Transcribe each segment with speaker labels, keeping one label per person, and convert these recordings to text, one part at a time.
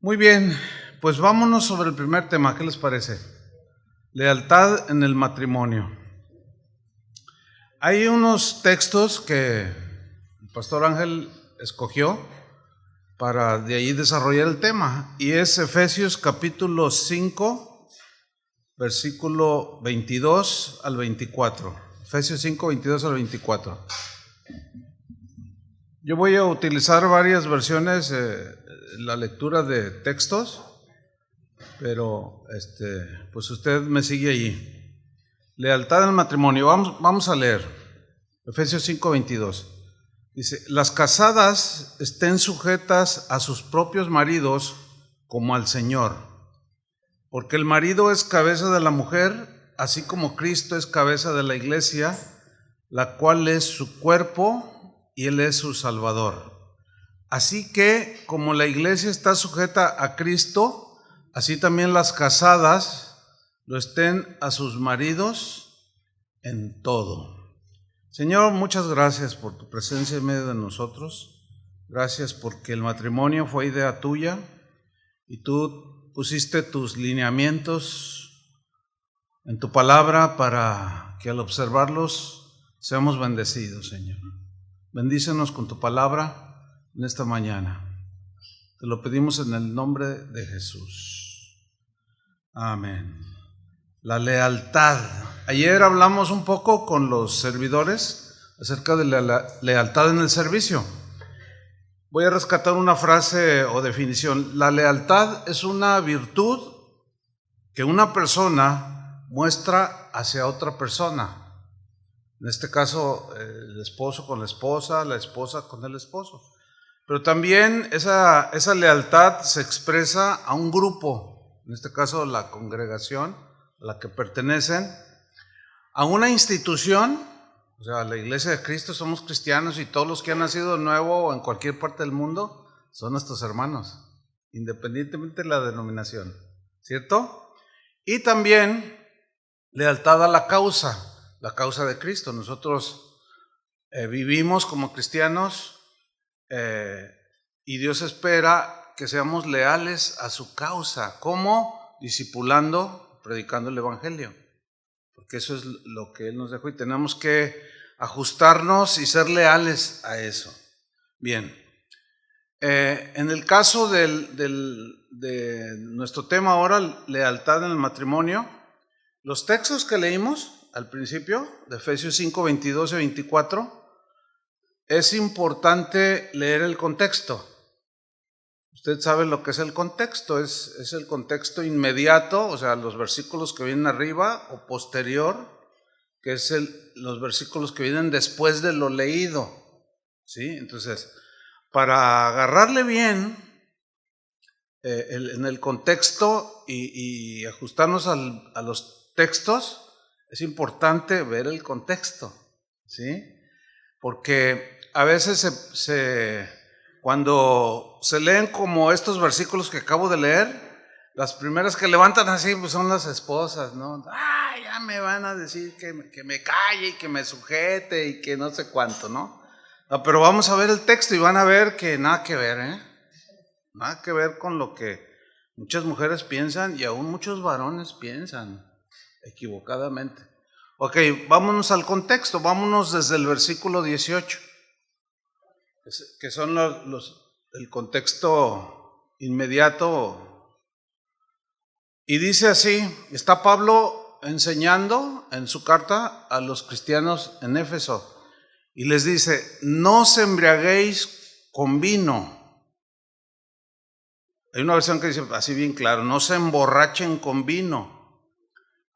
Speaker 1: Muy bien, pues vámonos sobre el primer tema. ¿Qué les parece? Lealtad en el matrimonio. Hay unos textos que el pastor Ángel escogió para de ahí desarrollar el tema, y es Efesios capítulo 5, versículo 22 al 24. Efesios 5, 22 al 24. Yo voy a utilizar varias versiones en la lectura de textos, pero pues usted me sigue allí. Lealtad en el matrimonio. Vamos a leer Efesios 5, 22. Dice: las casadas estén sujetas a sus propios maridos como al Señor, porque el marido es cabeza de la mujer, así como Cristo es cabeza de la iglesia, la cual es su cuerpo y Él es su Salvador. Así que, como la iglesia está sujeta a Cristo, así también las casadas lo estén a sus maridos en todo. Señor, muchas gracias por tu presencia en medio de nosotros. Gracias porque el matrimonio fue idea tuya y tú pusiste tus lineamientos en tu palabra para que al observarlos seamos bendecidos, Señor. Bendícenos con tu palabra en esta mañana. Te lo pedimos en el nombre de Jesús. Amén. La lealtad. Ayer hablamos un poco con los servidores acerca de la lealtad en el servicio. Voy a rescatar una frase o definición. La lealtad es una virtud que una persona muestra hacia otra persona. En este caso, el esposo con la esposa con el esposo. Pero también esa lealtad se expresa a un grupo, en este caso la congregación a la que pertenecen, a una institución, o sea, la Iglesia de Cristo. Somos cristianos y todos los que han nacido de nuevo en cualquier parte del mundo son nuestros hermanos, independientemente de la denominación, ¿cierto? Y también lealtad a la causa de Cristo. Nosotros vivimos como cristianos y Dios espera que seamos leales a su causa. ¿Cómo? Discipulando, predicando el Evangelio, porque eso es lo que Él nos dejó y tenemos que ajustarnos y ser leales a eso. Bien, en el caso de nuestro tema ahora, lealtad en el matrimonio, los textos que leímos al principio, de Efesios 5, 22 y 24, es importante leer el contexto. Usted sabe lo que es el contexto, es el contexto inmediato, o sea, los versículos que vienen arriba, o posterior, que es los versículos que vienen después de lo leído, ¿sí? Entonces, para agarrarle bien en el contexto y ajustarnos a los textos, es importante ver el contexto, ¿sí? Porque a veces cuando se leen como estos versículos que acabo de leer, las primeras que levantan así pues son las esposas, ¿no? Ya me van a decir que me calle y que me sujete y que no sé cuánto, ¿no? No, pero vamos a ver el texto y van a ver que nada que ver, nada que ver con lo que muchas mujeres piensan y aún muchos varones piensan equivocadamente. Ok, vámonos al contexto, vámonos desde el versículo 18, que son el contexto inmediato. Y dice así, está Pablo enseñando en su carta a los cristianos en Éfeso, y les dice: no os embriaguéis con vino. Hay una versión que dice así bien claro: no se emborrachen con vino,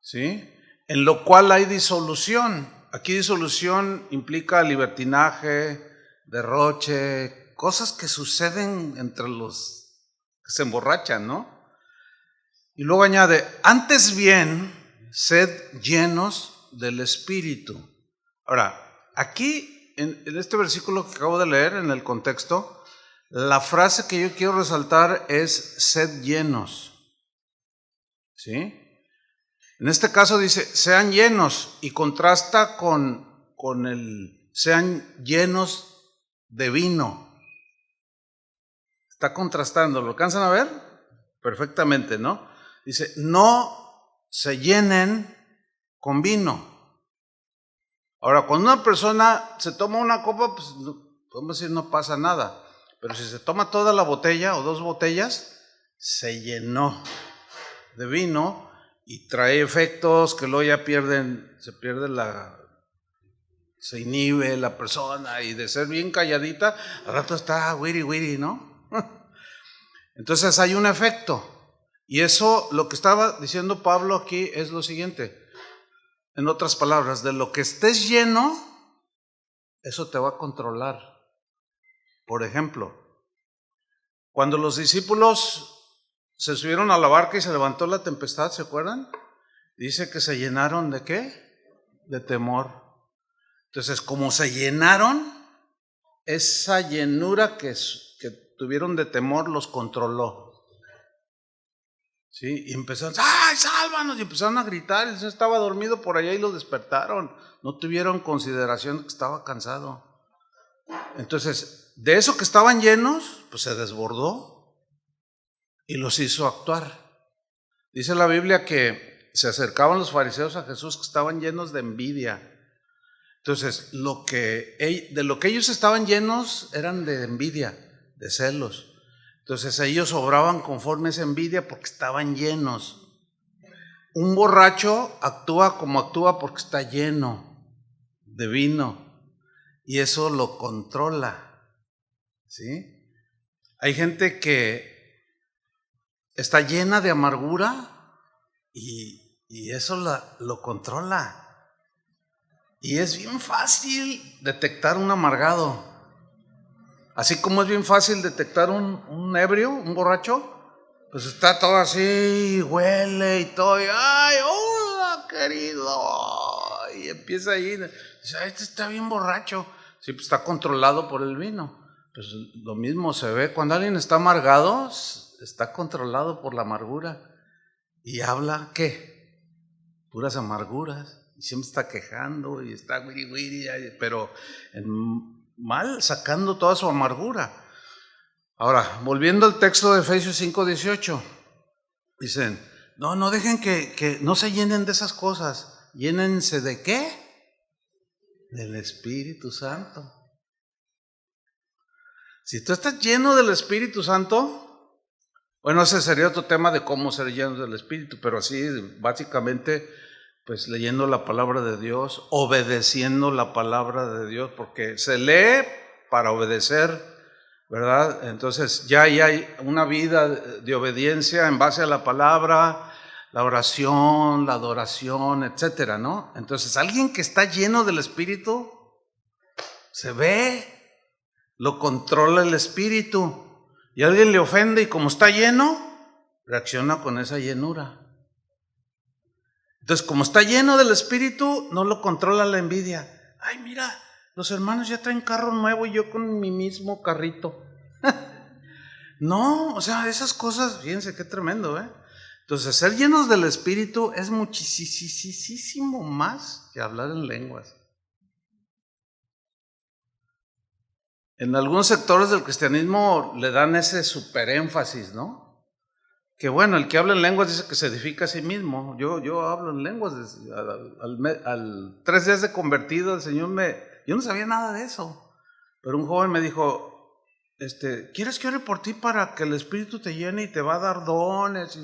Speaker 1: ¿sí? En lo cual hay disolución. Aquí disolución implica libertinaje, derroche, cosas que suceden entre los que se emborrachan, ¿no? Y luego añade: antes bien, sed llenos del Espíritu. Ahora, aquí en este versículo que acabo de leer, en el contexto, la frase que yo quiero resaltar es sed llenos, ¿sí? En este caso dice sean llenos y contrasta con el sean llenos de vino. Está contrastando, ¿lo alcanzan a ver? perfectamente, ¿no? Dice, no se llenen con vino. Ahora, cuando una persona se toma una copa, pues podemos decir no pasa nada. Pero si se toma toda la botella o 2 botellas, se llenó de vino y trae efectos que luego ya se inhibe la persona, y de ser bien calladita, al rato está wiri wiri, ¿no? Entonces hay un efecto. Y eso, lo que estaba diciendo Pablo aquí es lo siguiente. En otras palabras, de lo que estés lleno, eso te va a controlar. Por ejemplo, cuando los discípulos se subieron a la barca y se levantó la tempestad, ¿se acuerdan? Dice que se llenaron ¿de qué? De temor. Entonces, como se llenaron, esa llenura que tuvieron de temor los controló. ¿Sí? Y empezaron, ¡ay, sálvanos! Y empezaron a gritar. Él estaba dormido por allá y lo despertaron. No tuvieron consideración de que estaba cansado. Entonces, de eso que estaban llenos, pues se desbordó y los hizo actuar. Dice la Biblia que se acercaban los fariseos a Jesús que estaban llenos de envidia. Entonces, de lo que ellos estaban llenos eran de envidia, de celos. Entonces ellos obraban conforme a esa envidia porque estaban llenos. Un borracho actúa como actúa porque está lleno de vino y eso lo controla. ¿Sí? Hay gente que está llena de amargura y eso lo controla. Y es bien fácil detectar un amargado. Así como es bien fácil detectar un ebrio, un borracho, pues está todo así, huele y todo, y ¡ay, hola, querido! Y empieza ahí, dice, este está bien borracho. Sí, pues está controlado por el vino. Pues lo mismo se ve, cuando alguien está amargado, está controlado por la amargura. Y habla, ¿qué? Puras amarguras. Y siempre está quejando y está wiri wiri, pero mal, sacando toda su amargura. Ahora, volviendo al texto de Efesios 5:18, dicen, no dejen que no se llenen de esas cosas, llénense ¿de qué? Del Espíritu Santo. Si tú estás lleno del Espíritu Santo, bueno, ese sería otro tema de cómo ser llenos del Espíritu, pero así básicamente, pues leyendo la palabra de Dios, obedeciendo la palabra de Dios, porque se lee para obedecer, ¿verdad? Entonces ya hay una vida de obediencia en base a la palabra, la oración, la adoración, etcétera, ¿no? Entonces alguien que está lleno del Espíritu se ve, lo controla el Espíritu, y alguien le ofende y como está lleno, reacciona con esa llenura. Entonces, como está lleno del Espíritu, no lo controla la envidia. Ay, mira, los hermanos ya traen carro nuevo y yo con mi mismo carrito. No, o sea, esas cosas, fíjense qué tremendo, ¿eh? Entonces, ser llenos del Espíritu es muchísimo más que hablar en lenguas. En algunos sectores del cristianismo le dan ese super énfasis, ¿no? Que bueno, el que habla en lenguas dice que se edifica a sí mismo. Yo hablo en lenguas. Al 3 días de convertido, el Señor yo no sabía nada de eso. Pero un joven me dijo, ¿quieres que ore por ti para que el Espíritu te llene y te va a dar dones?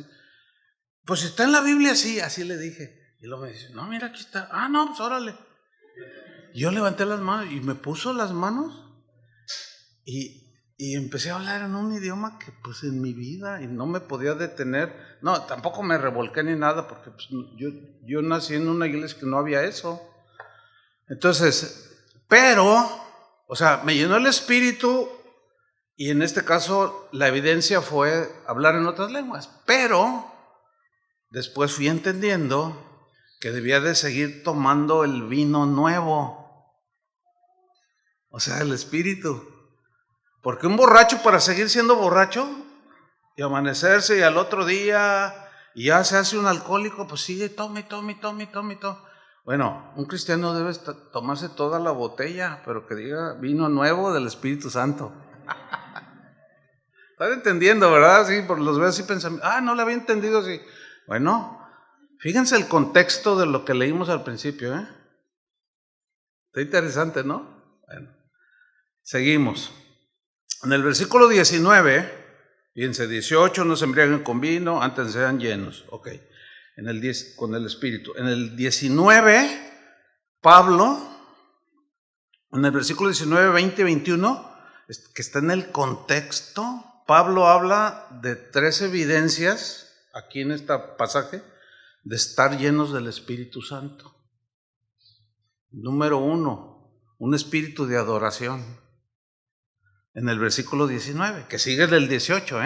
Speaker 1: Pues si está en la Biblia, sí, así le dije. Y luego me dice, no, mira, aquí está. Ah, no, pues órale. Yo levanté las manos y me puso las manos y empecé a hablar en un idioma que pues en mi vida y no me podía detener. No, tampoco me revolqué ni nada porque pues, yo nací en una iglesia que no había eso. Entonces, pero, o sea, me llenó el Espíritu y en este caso la evidencia fue hablar en otras lenguas. Pero después fui entendiendo que debía de seguir tomando el vino nuevo, o sea, el Espíritu. Porque un borracho para seguir siendo borracho y amanecerse y al otro día y ya se hace un alcohólico, pues sigue tome. Bueno, un cristiano debe tomarse toda la botella, pero que diga vino nuevo del Espíritu Santo. Están entendiendo, ¿verdad? Sí, por los veo así pensando, no lo había entendido así. Bueno, fíjense el contexto de lo que leímos al principio, ¿eh? Está interesante, ¿no? Bueno, seguimos. En el versículo 19, fíjense, 18, no se embriaguen con vino, antes sean llenos. Ok, en el 10, con el Espíritu. En el 19, Pablo, en el versículo 19, 20 y 21, que está en el contexto, Pablo habla de 3 evidencias, aquí en este pasaje, de estar llenos del Espíritu Santo. Número 1, un espíritu de adoración. En el versículo 19, que sigue del 18,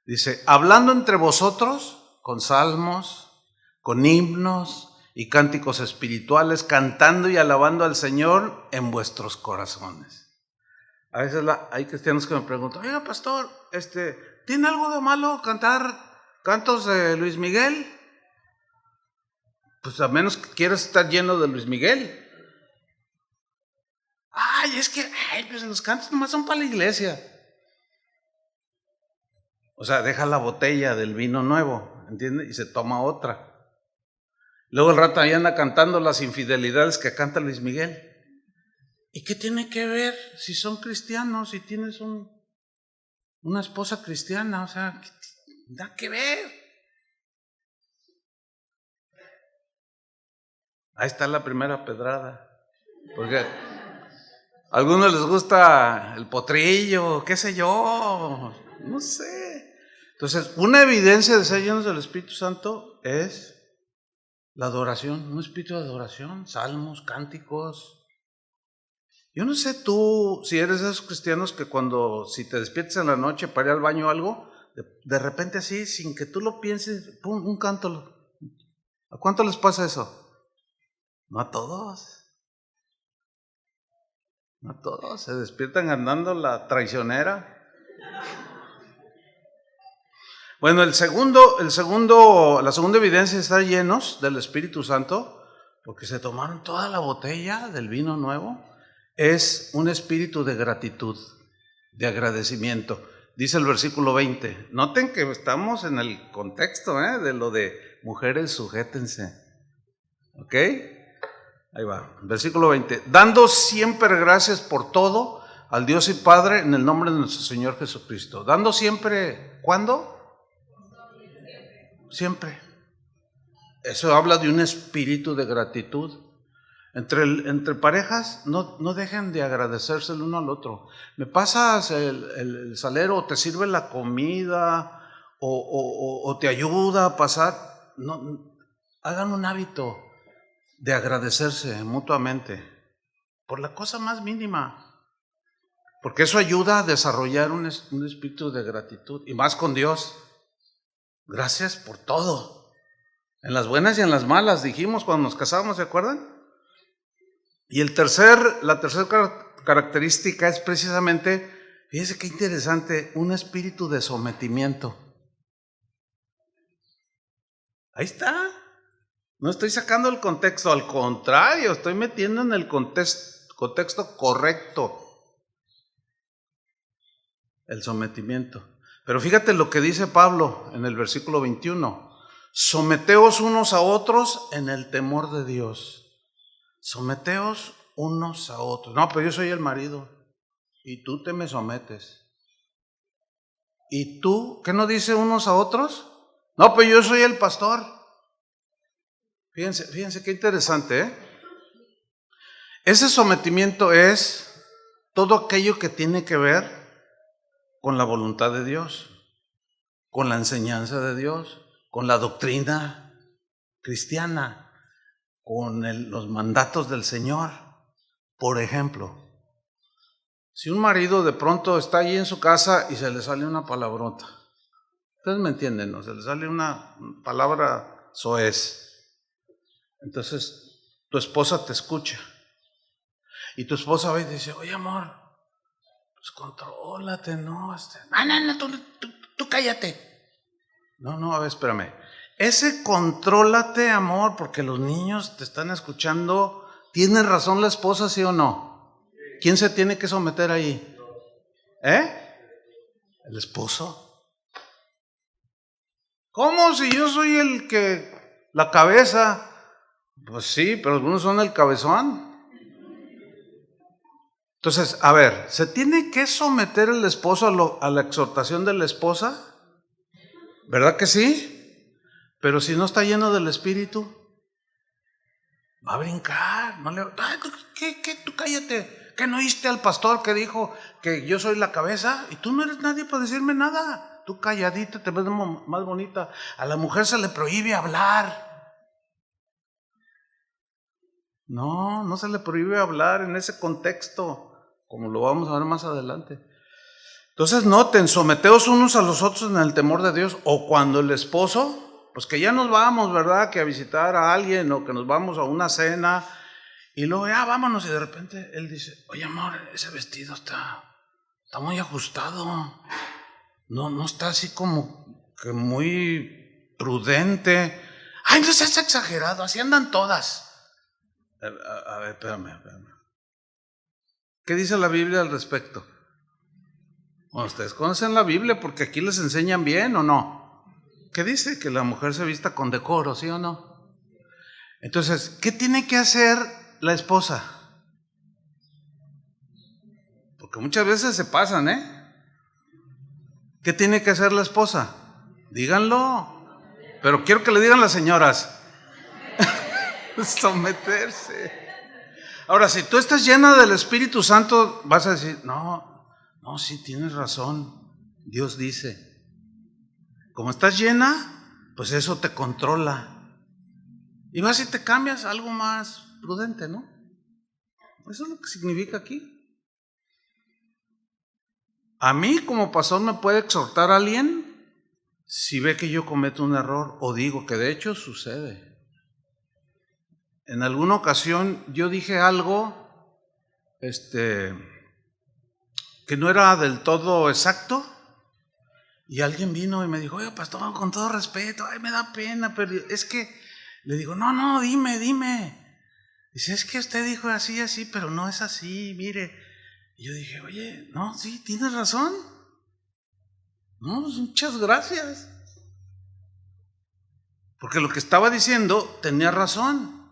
Speaker 1: dice, hablando entre vosotros con salmos, con himnos y cánticos espirituales, cantando y alabando al Señor en vuestros corazones. A veces hay cristianos que me preguntan, oiga, pastor, ¿tiene algo de malo cantar cantos de Luis Miguel? Pues a menos que quieras estar lleno de Luis Miguel. Pues los cantos nomás son para la iglesia. O sea, deja la botella del vino nuevo, ¿entiendes? Y se toma otra. Luego el rato ahí anda cantando las infidelidades que canta Luis Miguel. ¿Y qué tiene que ver si son cristianos, si tienes una esposa cristiana? O sea, nada que ver. Ahí está la primera pedrada. Porque a algunos les gusta el potrillo, qué sé yo, no sé. Entonces, una evidencia de ser llenos del Espíritu Santo es la adoración, un espíritu de adoración, salmos, cánticos. Yo no sé tú si eres de esos cristianos que si te despiertas en la noche para ir al baño o algo, de repente así, sin que tú lo pienses, pum, un canto. ¿A cuánto les pasa eso? No a todos. No todos se despiertan andando la traicionera. Bueno, la segunda evidencia de estar llenos del Espíritu Santo, porque se tomaron toda la botella del vino nuevo, es un espíritu de gratitud, de agradecimiento. Dice el versículo 20. Noten que estamos en el contexto de lo de mujeres, sujétense. ¿Ok? Ahí va, versículo 20. Dando siempre gracias por todo al Dios y Padre en el nombre de nuestro Señor Jesucristo. Dando siempre, ¿cuándo? Siempre. Eso habla de un espíritu de gratitud. Entre parejas, no dejen de agradecerse el uno al otro. Me pasas el salero, te sirve la comida, o te ayuda a pasar. No, hagan un hábito de agradecerse mutuamente por la cosa más mínima, porque eso ayuda a desarrollar un espíritu de gratitud, y más con Dios. Gracias por todo, en las buenas y en las malas, dijimos cuando nos casamos, ¿se acuerdan? Y la tercera característica es precisamente, fíjense qué interesante, un espíritu de sometimiento. Ahí está. No estoy sacando el contexto, al contrario, estoy metiendo en el contexto correcto el sometimiento. Pero fíjate lo que dice Pablo en el versículo 21. Someteos unos a otros en el temor de Dios. Someteos unos a otros. No, pero yo soy el marido y tú te me sometes. ¿Y tú qué no dice unos a otros? No, pero yo soy el pastor. Fíjense qué interesante, Ese sometimiento es todo aquello que tiene que ver con la voluntad de Dios, con la enseñanza de Dios, con la doctrina cristiana, con los mandatos del Señor. Por ejemplo, si un marido de pronto está allí en su casa y se le sale una palabrota, ustedes me entienden, ¿no? Se le sale una palabra soez. Entonces, tu esposa te escucha. Y tu esposa va y dice, oye, amor, pues contrólate, ¿no? No, tú cállate. No, a ver, espérame. Ese contrólate, amor, porque los niños te están escuchando. ¿Tiene razón la esposa, sí o no? ¿Quién se tiene que someter ahí? El esposo. ¿Cómo si yo soy la cabeza? Pues sí, pero algunos son el cabezón. Entonces, a ver, ¿se tiene que someter el esposo a la exhortación de la esposa? ¿Verdad que sí? Pero si no está lleno del Espíritu, va a brincar. No le, ay, ¿qué? Tú cállate. ¿Qué no oíste al pastor que dijo que yo soy la cabeza? Y tú no eres nadie para decirme nada. Tú calladita, te ves más bonita. A la mujer se le prohíbe hablar. No se le prohíbe hablar en ese contexto, como lo vamos a ver más adelante. Entonces noten, someteos unos a los otros en el temor de Dios. O cuando el esposo, pues que ya nos vamos, ¿verdad? Que a visitar a alguien o que nos vamos a una cena y luego ya vámonos y de repente él dice, oye amor, ese vestido está muy ajustado. No está así como que muy prudente. Ay, no seas exagerado, así andan todas. A ver, espérame. ¿Qué dice la Biblia al respecto? Bueno, ustedes conocen la Biblia porque aquí les enseñan bien, ¿o no? ¿Qué dice? Que la mujer se vista con decoro, ¿sí o no? Entonces, ¿qué tiene que hacer la esposa? Porque muchas veces se pasan, ¿eh? ¿Qué tiene que hacer la esposa? Díganlo. Pero quiero que le digan las señoras. Someterse. Ahora, si tú estás llena del Espíritu Santo, vas a decir, no, sí, tienes razón. Dios dice, como estás llena, pues eso te controla. Y vas y te cambias a algo más prudente, ¿no? Eso es lo que significa aquí. A mí como pastor me puede exhortar a alguien si ve que yo cometo un error o digo que de hecho sucede. En alguna ocasión yo dije algo que no era del todo exacto y alguien vino y me dijo, oye pastor, con todo respeto, ay, me da pena, pero es que, le digo, no, dime. Dice, es que usted dijo así, pero no es así, mire. Y yo dije, oye, no, sí, tienes razón. No, pues muchas gracias. Porque lo que estaba diciendo tenía razón.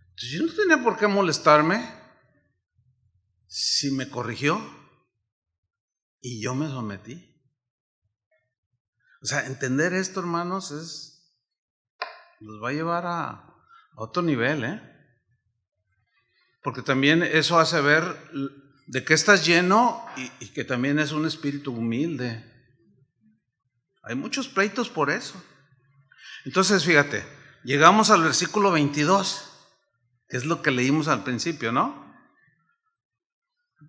Speaker 1: Entonces yo no tenía por qué molestarme si me corrigió y yo me sometí. O sea, entender esto, hermanos, nos va a llevar a otro nivel, ¿eh? Porque también eso hace ver de qué estás lleno y que también es un espíritu humilde. Hay muchos pleitos por eso. Entonces, fíjate, llegamos al versículo 22, que es lo que leímos al principio, ¿no?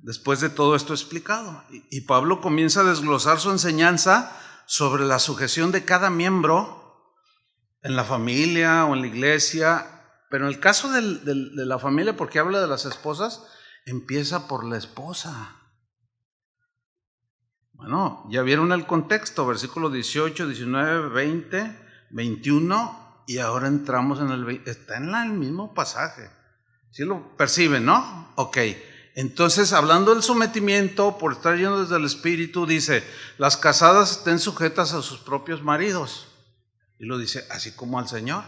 Speaker 1: Después de todo esto explicado. Y Pablo comienza a desglosar su enseñanza sobre la sujeción de cada miembro en la familia o en la iglesia. Pero en el caso de la familia, porque habla de las esposas, empieza por la esposa. Bueno, ya vieron el contexto, versículos 18, 19, 20, 21, y ahora entramos en el 20, está en el mismo pasaje. ¿Sí lo perciben, no? Ok, entonces hablando del sometimiento, por estar lleno desde el Espíritu, dice, las casadas estén sujetas a sus propios maridos. Y lo dice, así como al Señor.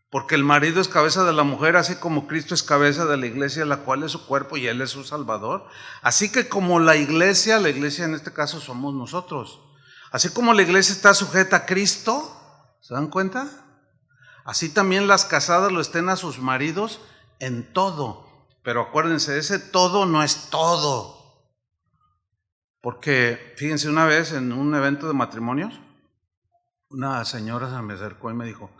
Speaker 1: Porque el marido es cabeza de la mujer, así como Cristo es cabeza de la iglesia, la cual es su cuerpo y Él es su Salvador. Así que como la iglesia en este caso somos nosotros. Así como la iglesia está sujeta a Cristo, ¿se dan cuenta? Así también las casadas lo estén a sus maridos en todo. Pero acuérdense, ese todo no es todo. Porque, fíjense, una vez en un evento de matrimonios, una señora se me acercó y me dijo,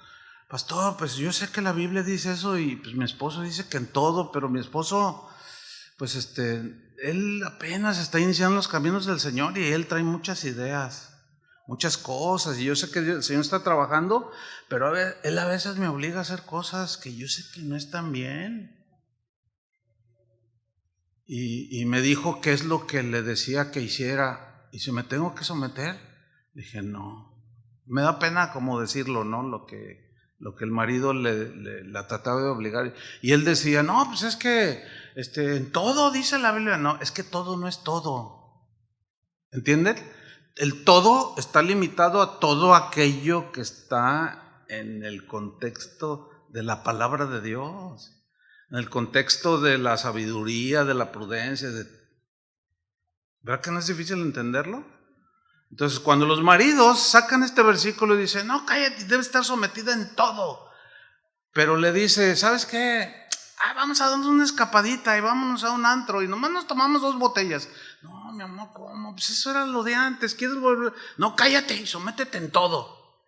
Speaker 1: pastor, pues yo sé que la Biblia dice eso y pues mi esposo dice que en todo, pero mi esposo, pues él apenas está iniciando los caminos del Señor y él trae muchas ideas, muchas cosas, y yo sé que el Señor está trabajando, pero él a veces me obliga a hacer cosas que yo sé que no están bien. Y me dijo qué es lo que le decía que hiciera, y si me tengo que someter, dije no, me da pena como decirlo, ¿no? Lo que el marido la trataba de obligar, y él decía, no, pues es que en todo dice la Biblia, no, es que todo no es todo. ¿Entienden? El todo está limitado a todo aquello que está en el contexto de la palabra de Dios, en el contexto de la sabiduría, de la prudencia. ¿Verdad que no es difícil entenderlo? Entonces, cuando los maridos sacan este versículo y dicen, no, cállate, debe estar sometida en todo. Pero le dice, ¿sabes qué? Vamos a darnos una escapadita y vámonos a un antro y nomás nos tomamos 2 botellas. No, mi amor, ¿cómo? Pues eso era lo de antes. ¿Quieres volver? No, cállate y sométete en todo.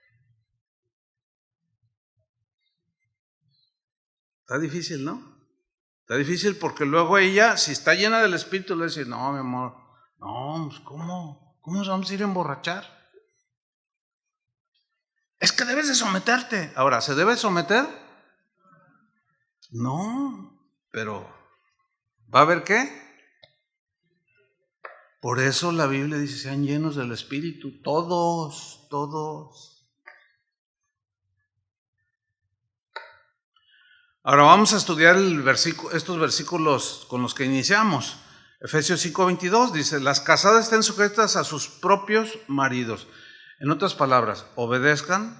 Speaker 1: Está difícil, ¿no? Está difícil porque luego ella, si está llena del Espíritu, le dice, no, mi amor, no, pues ¿cómo? ¿Cómo nos vamos a ir a emborrachar? Es que debes de someterte. Ahora, ¿se debe someter? No, pero ¿va a haber qué? Por eso la Biblia dice, sean llenos del Espíritu, todos. Ahora vamos a estudiar estos versículos con los que iniciamos. Efesios 5:22 dice, las casadas estén sujetas a sus propios maridos. En otras palabras, obedezcan,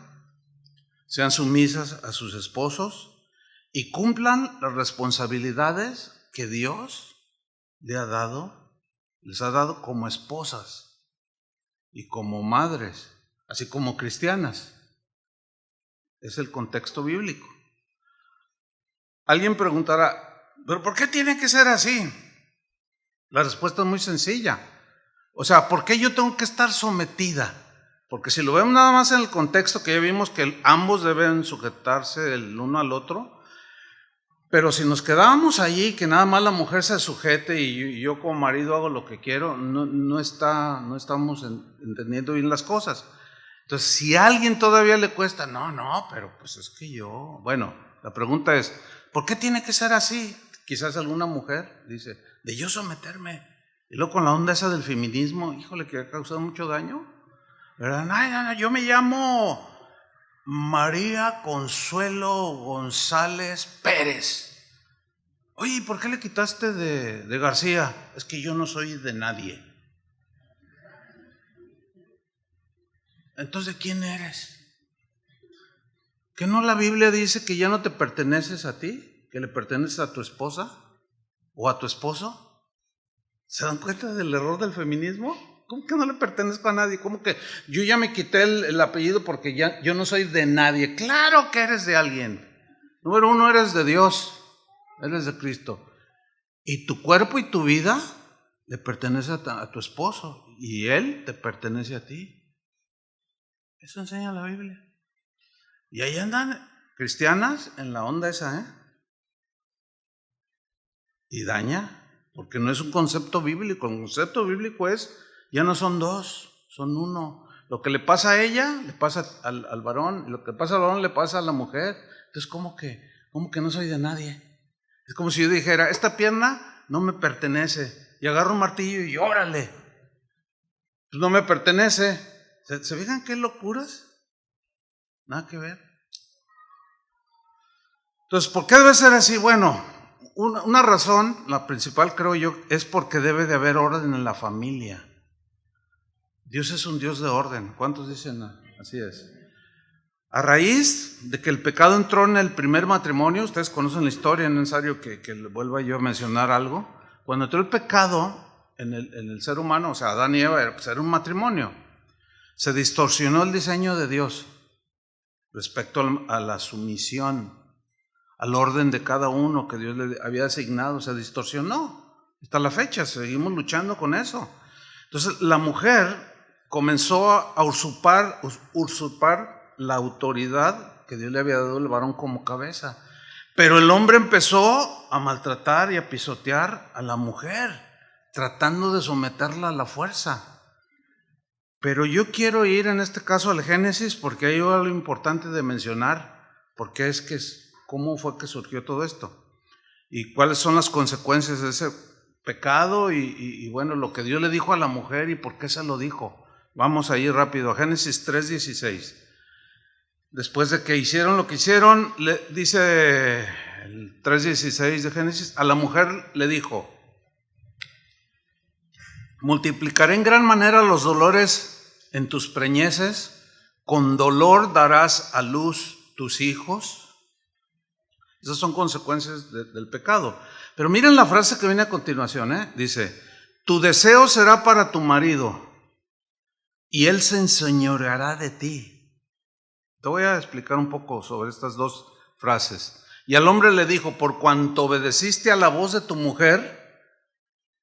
Speaker 1: sean sumisas a sus esposos y cumplan las responsabilidades que Dios les ha dado como esposas y como madres, así como cristianas. Es el contexto bíblico. Alguien preguntará, ¿pero por qué tiene que ser así? La respuesta es muy sencilla. O sea, ¿por qué yo tengo que estar sometida? Porque si lo vemos nada más en el contexto que ya vimos que ambos deben sujetarse el uno al otro, pero si nos quedábamos allí, que nada más la mujer se sujete y yo como marido hago lo que quiero, no estamos entendiendo bien las cosas. Entonces, si a alguien todavía le cuesta, no, pero pues es que yo, bueno, la pregunta es, ¿por qué tiene que ser así? Quizás alguna mujer dice, de yo someterme. Y luego con la onda esa del feminismo, híjole, que ha causado mucho daño, ¿verdad? No, yo me llamo María Consuelo González Pérez. Oye, ¿por qué le quitaste de García? Es que yo no soy de nadie. Entonces, ¿de quién eres? ¿Que no la Biblia dice que ya no te perteneces a ti? ¿Que le perteneces a tu esposa o a tu esposo? ¿Se dan cuenta del error del feminismo? ¿Cómo que no le pertenezco a nadie? ¿Cómo que yo ya me quité el apellido porque ya yo no soy de nadie? Claro que eres de alguien. Número 1, eres de Dios, eres de Cristo. Y tu cuerpo y tu vida le pertenece a tu esposo y él te pertenece a ti. Eso enseña la Biblia. Y ahí andan cristianas en la onda esa, y daña, porque no es un concepto bíblico. El concepto bíblico es, ya no son 2, son 1. Lo que le pasa a ella, le pasa al varón, y lo que pasa al varón le pasa a la mujer. Entonces, ¿cómo que no soy de nadie? Es como si yo dijera, esta pierna no me pertenece, y agarro un martillo y órale, pues no me pertenece. ¿Se fijan qué locuras? Nada que ver. Entonces, ¿por qué debe ser así? Bueno, una razón, la principal creo yo, es porque debe de haber orden en la familia. Dios es un Dios de orden. ¿Cuántos dicen así es? A raíz de que el pecado entró en el primer matrimonio, ustedes conocen la historia, no es necesario que le vuelva yo a mencionar algo. Cuando entró el pecado en el ser humano, o sea, Adán y Eva, era un matrimonio. Se distorsionó el diseño de Dios respecto a la sumisión, al orden de cada uno que Dios le había asignado. Se distorsionó. Hasta la fecha seguimos luchando con eso. Entonces la mujer comenzó a usurpar la autoridad que Dios le había dado al varón como cabeza. Pero el hombre empezó a maltratar y a pisotear a la mujer, tratando de someterla a la fuerza. Pero yo quiero ir en este caso al Génesis porque hay algo importante de mencionar, porque cómo fue que surgió todo esto y cuáles son las consecuencias de ese pecado y bueno, lo que Dios le dijo a la mujer y por qué se lo dijo. Vamos a ir rápido a Génesis 3:16. Después de que hicieron lo que hicieron, le dice el 3:16 de Génesis, a la mujer le dijo, multiplicaré en gran manera los dolores en tus preñeces, con dolor darás a luz tus hijos. Esas son consecuencias del pecado. Pero miren la frase que viene a continuación, dice, tu deseo será para tu marido y él se enseñoreará de ti. Te voy a explicar un poco sobre estas dos frases. Y al hombre le dijo, por cuanto obedeciste a la voz de tu mujer,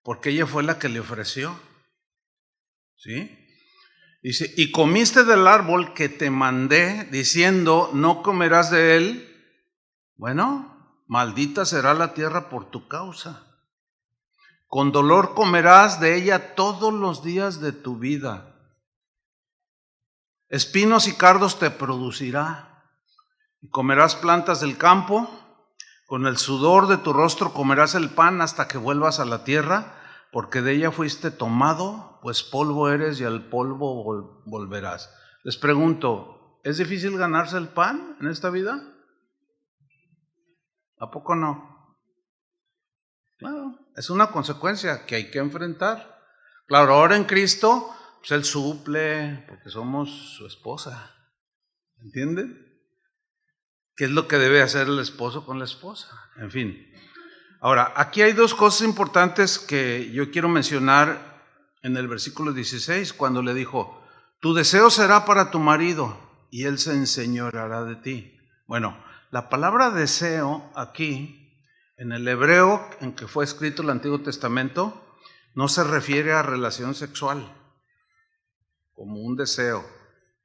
Speaker 1: porque ella fue la que le ofreció. ¿Sí? Dice, y comiste del árbol que te mandé, diciendo, no comerás de él. Bueno, maldita será la tierra por tu causa. Con dolor comerás de ella todos los días de tu vida. Espinos y cardos te producirá. Y comerás plantas del campo. Con el sudor de tu rostro comerás el pan hasta que vuelvas a la tierra, porque de ella fuiste tomado, pues polvo eres y al polvo volverás. Les pregunto, ¿es difícil ganarse el pan en esta vida? ¿A poco no? Claro, es una consecuencia que hay que enfrentar. Claro, ahora en Cristo, pues Él suple, porque somos su esposa. ¿Entienden? ¿Qué es lo que debe hacer el esposo con la esposa? En fin. Ahora, aquí hay dos cosas importantes que yo quiero mencionar en el versículo 16, cuando le dijo, tu deseo será para tu marido y él se enseñoreará de ti. Bueno, la palabra deseo aquí, en el hebreo en que fue escrito el Antiguo Testamento, no se refiere a relación sexual, como un deseo.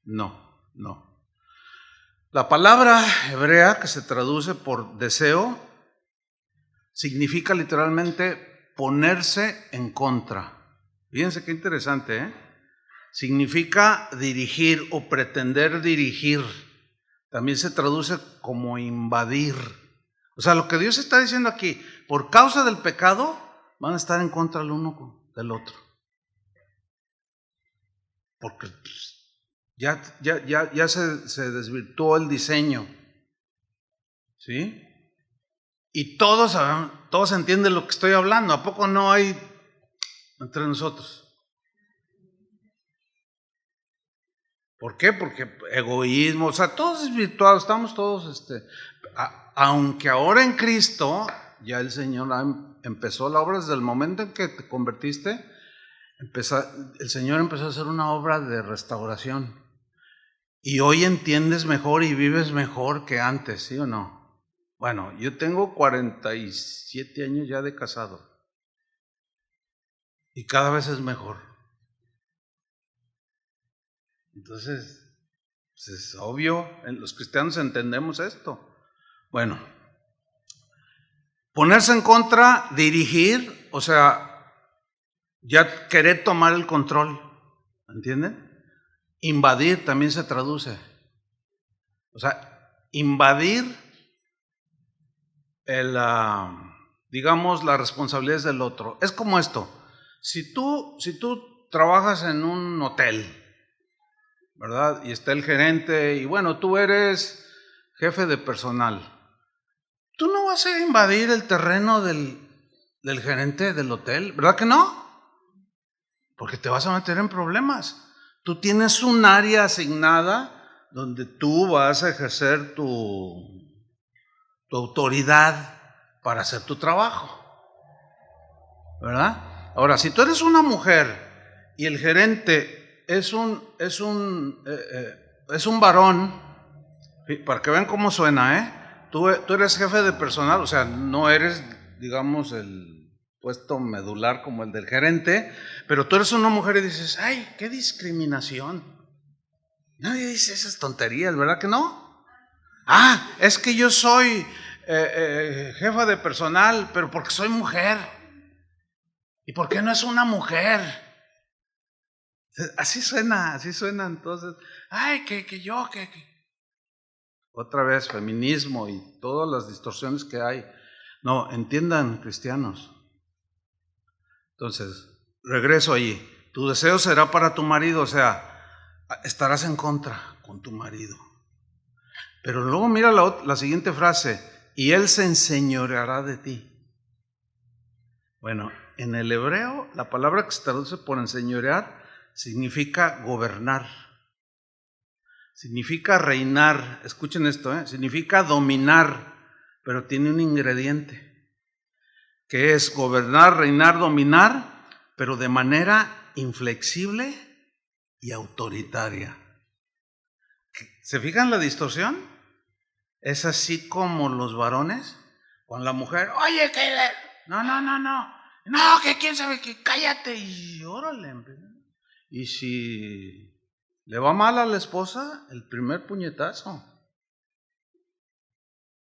Speaker 1: No. La palabra hebrea que se traduce por deseo significa literalmente ponerse en contra. Fíjense qué interesante, Significa dirigir o pretender dirigir. También se traduce como invadir. O sea, lo que Dios está diciendo aquí, por causa del pecado, van a estar en contra el uno del otro. Porque ya se desvirtuó el diseño. ¿Sí? Y todos entienden lo que estoy hablando. ¿A poco no hay entre nosotros? ¿Por qué? Porque egoísmo, o sea, todos desvirtuados, estamos todos, aunque ahora en Cristo, ya el Señor empezó la obra desde el momento en que te convertiste, el Señor empezó a hacer una obra de restauración. Y hoy entiendes mejor y vives mejor que antes, ¿sí o no? Bueno, yo tengo 47 años ya de casado. Y cada vez es mejor. Entonces, pues es obvio, los cristianos entendemos esto. Bueno, ponerse en contra, dirigir, o sea, ya querer tomar el control, ¿entienden? Invadir también se traduce. O sea, invadir digamos, las responsabilidades del otro. Es como esto, si tú trabajas en un hotel, ¿verdad? Y está el gerente y bueno, tú eres jefe de personal. Tú no vas a invadir el terreno del gerente del hotel, ¿verdad que no? Porque te vas a meter en problemas. Tú tienes un área asignada donde tú vas a ejercer tu autoridad para hacer tu trabajo, ¿verdad? Ahora, si tú eres una mujer y el gerente es un varón, para que vean cómo suena, tú eres jefe de personal, o sea, no eres, digamos, el puesto medular como el del gerente, pero tú eres una mujer y dices, ¡ay, qué discriminación! Nadie dice esas tonterías, ¿verdad que no? Ah, es que yo soy jefa de personal, pero porque soy mujer. ¿Y por qué no es una mujer? Así suena entonces. Ay, que yo. Otra vez, feminismo y todas las distorsiones que hay. No, entiendan, cristianos. Entonces, regreso ahí. Tu deseo será para tu marido, o sea, estarás en contra con tu marido. Pero luego mira la siguiente frase, y él se enseñoreará de ti. Bueno, en el hebreo, la palabra que se traduce por enseñorear significa gobernar, significa reinar. Escuchen esto, significa dominar, pero tiene un ingrediente, que es gobernar, reinar, dominar, pero de manera inflexible y autoritaria. ¿Se fijan la distorsión? Es así como los varones con la mujer. Oye, que no, que quién sabe, que cállate y órale. Y si le va mal a la esposa, el primer puñetazo.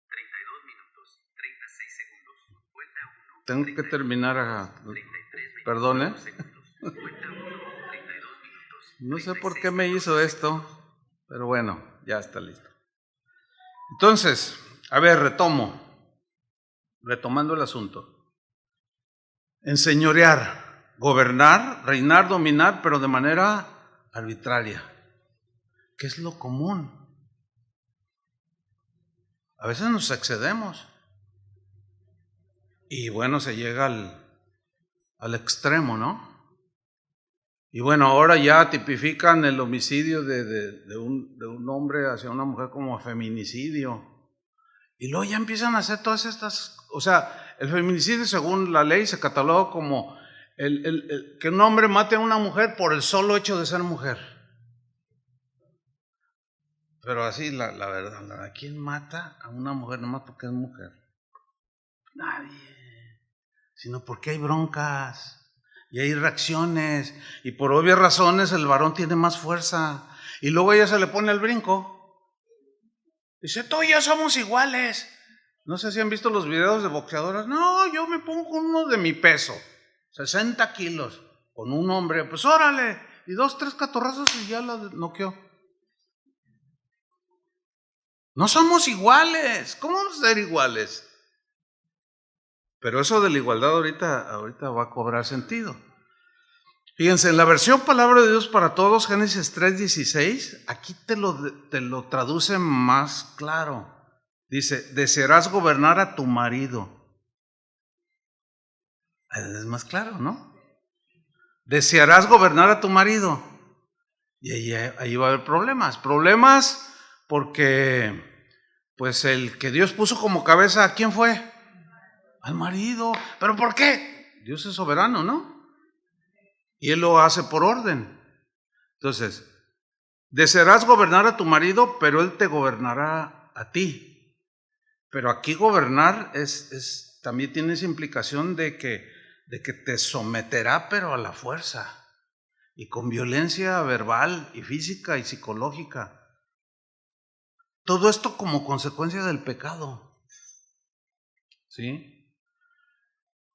Speaker 2: 32 minutos, 36 segundos, cuenta 1.
Speaker 1: Tengo que terminar
Speaker 2: 33,
Speaker 1: perdone.
Speaker 2: segundos, cuenta 1, 32 minutos.
Speaker 1: No sé por qué me hizo esto, pero bueno, ya está listo. Entonces, a ver, retomando el asunto. Enseñorear, gobernar, reinar, dominar, pero de manera arbitraria, que es lo común. A veces nos excedemos y bueno, se llega al extremo, ¿no? Y bueno, ahora ya tipifican el homicidio de un hombre hacia una mujer como feminicidio. Y luego ya empiezan a hacer todas estas, o sea, el feminicidio según la ley se cataloga como que un hombre mate a una mujer por el solo hecho de ser mujer. Pero así, la verdad, ¿quién mata a una mujer nomás porque es mujer? Nadie. Sino porque hay broncas y hay reacciones y por obvias razones el varón tiene más fuerza y luego ella se le pone el brinco. Dice, tú y yo somos iguales. No sé si han visto los videos de boxeadoras. No, yo me pongo uno de mi peso, 60 kilos, con un hombre, pues órale, y 2, 3 catorrazos y ya la noqueó. No somos iguales. ¿Cómo vamos a ser iguales? Pero eso de la igualdad ahorita va a cobrar sentido. Fíjense, en la versión Palabra de Dios para Todos, Génesis 3:16, aquí te lo traduce más claro. Dice, desearás gobernar a tu marido. Es más claro, ¿no? Desearás gobernar a tu marido. Y ahí va a haber problemas. Problemas porque, pues el que Dios puso como cabeza, ¿a quién fue? Al marido. ¿Pero por qué? Dios es soberano, ¿no? Y Él lo hace por orden. Entonces, desearás gobernar a tu marido, pero Él te gobernará a ti. Pero aquí gobernar también tiene esa implicación de que te someterá, pero a la fuerza. Y con violencia verbal y física y psicológica. Todo esto como consecuencia del pecado. ¿Sí?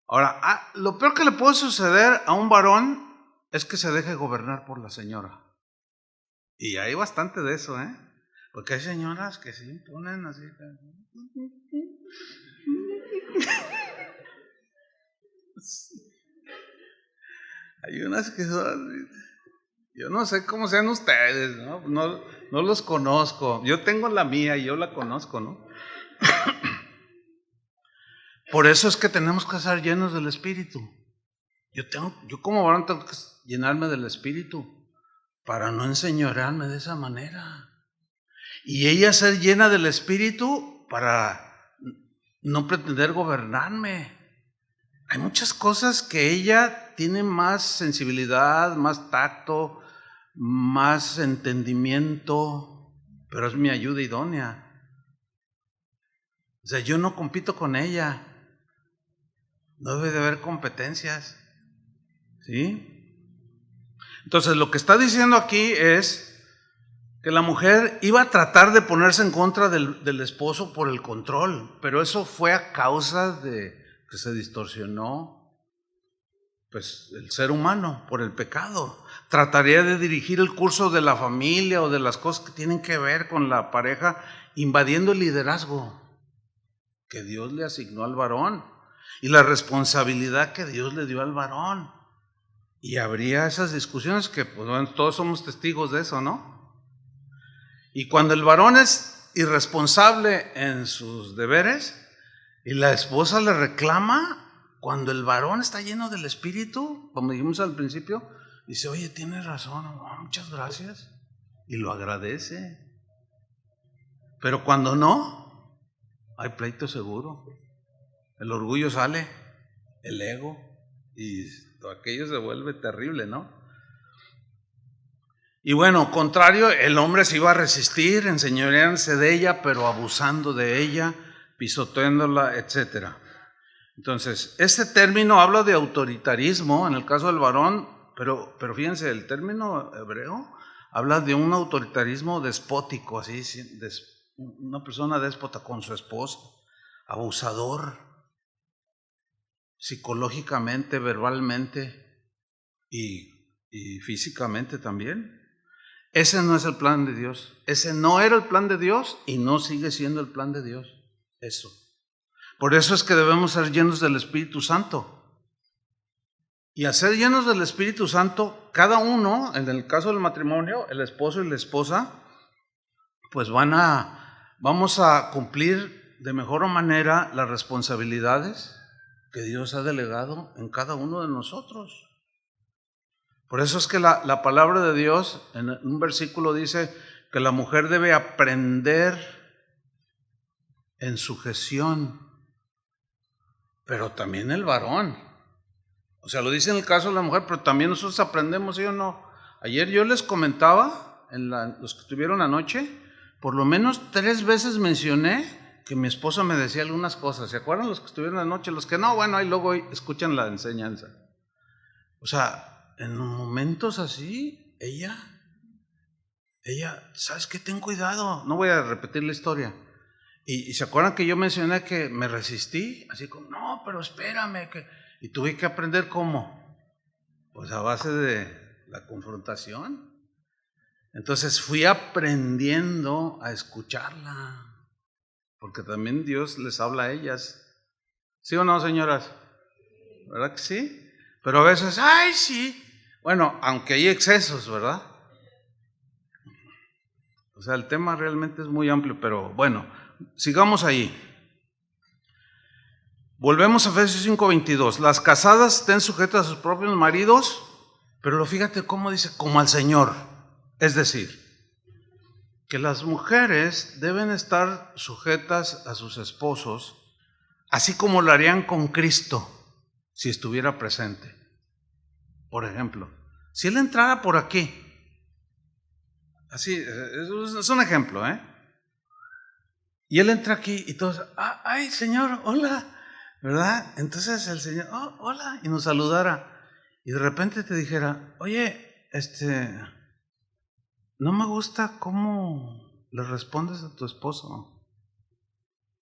Speaker 1: Ahora, lo peor que le puede suceder a un varón es que se deje gobernar por la señora. Y hay bastante de eso, porque hay señoras que se imponen así. Hay unas que son, yo no sé cómo sean ustedes, no los conozco. Yo tengo la mía y yo la conozco, ¿no? Por eso es que tenemos que estar llenos del Espíritu. Yo como varón tengo que llenarme del Espíritu para no enseñorearme de esa manera. Y ella ser llena del Espíritu para no pretender gobernarme. Hay muchas cosas que ella tiene más sensibilidad, más tacto, más entendimiento, pero es mi ayuda idónea. O sea, yo no compito con ella. No debe de haber competencias. ¿Sí? Entonces, lo que está diciendo aquí es que la mujer iba a tratar de ponerse en contra del esposo por el control, pero eso fue a causa de que se distorsionó pues el ser humano por el pecado. Trataría de dirigir el curso de la familia o de las cosas que tienen que ver con la pareja, invadiendo el liderazgo que Dios le asignó al varón y la responsabilidad que Dios le dio al varón. Y habría esas discusiones que pues, bueno, todos somos testigos de eso, ¿no? Y cuando el varón es irresponsable en sus deberes y la esposa le reclama, cuando el varón está lleno del Espíritu, como dijimos al principio, dice, oye, tienes razón, muchas gracias, y lo agradece. Pero cuando no, hay pleito seguro. El orgullo sale, el ego, y aquello se vuelve terrible, ¿no? Y bueno, contrario, el hombre se iba a resistir, enseñoreándose de ella, pero abusando de ella, pisoteándola, etc. Entonces, este término habla de autoritarismo en el caso del varón, pero fíjense, el término hebreo habla de un autoritarismo despótico, así, una persona déspota con su esposa, abusador, psicológicamente, verbalmente y físicamente también. Ese no es el plan de Dios. Ese no era el plan de Dios y no sigue siendo el plan de Dios. Eso. Por eso es que debemos ser llenos del Espíritu Santo. Y al ser llenos del Espíritu Santo, cada uno, en el caso del matrimonio, el esposo y la esposa, pues vamos a cumplir de mejor manera las responsabilidades que Dios ha delegado en cada uno de nosotros. Por eso es que la palabra de Dios en un versículo dice que la mujer debe aprender en sujeción, pero también el varón. O sea, lo dice en el caso de la mujer, pero también nosotros aprendemos, ¿sí o no? Ayer yo les comentaba, los que estuvieron anoche, por lo menos 3 veces mencioné que mi esposa me decía algunas cosas. ¿Se acuerdan los que estuvieron anoche? Los que no, bueno, ahí luego escuchan la enseñanza. O sea, en momentos así, ella, ¿sabes qué? Ten cuidado. No voy a repetir la historia. Y se acuerdan que yo mencioné que me resistí, así como, no, pero espérame, y tuve que aprender cómo. Pues a base de la confrontación. Entonces fui aprendiendo a escucharla, porque también Dios les habla a ellas. ¿Sí o no, señoras? ¿Verdad que sí? Pero a veces, ¡ay, sí! Bueno, aunque hay excesos, ¿verdad? O sea, el tema realmente es muy amplio, pero bueno, sigamos ahí. Volvemos a Efesios 5:22. Las casadas estén sujetas a sus propios maridos, pero fíjate cómo dice, como al Señor. Es decir, que las mujeres deben estar sujetas a sus esposos, así como lo harían con Cristo, si estuviera presente. Por ejemplo, si Él entrara por aquí, así, es un ejemplo, y Él entra aquí y todos, ¡ay, Señor, hola! ¿Verdad? Entonces el Señor, hola, y nos saludara, y de repente te dijera, oye, no me gusta cómo le respondes a tu esposo.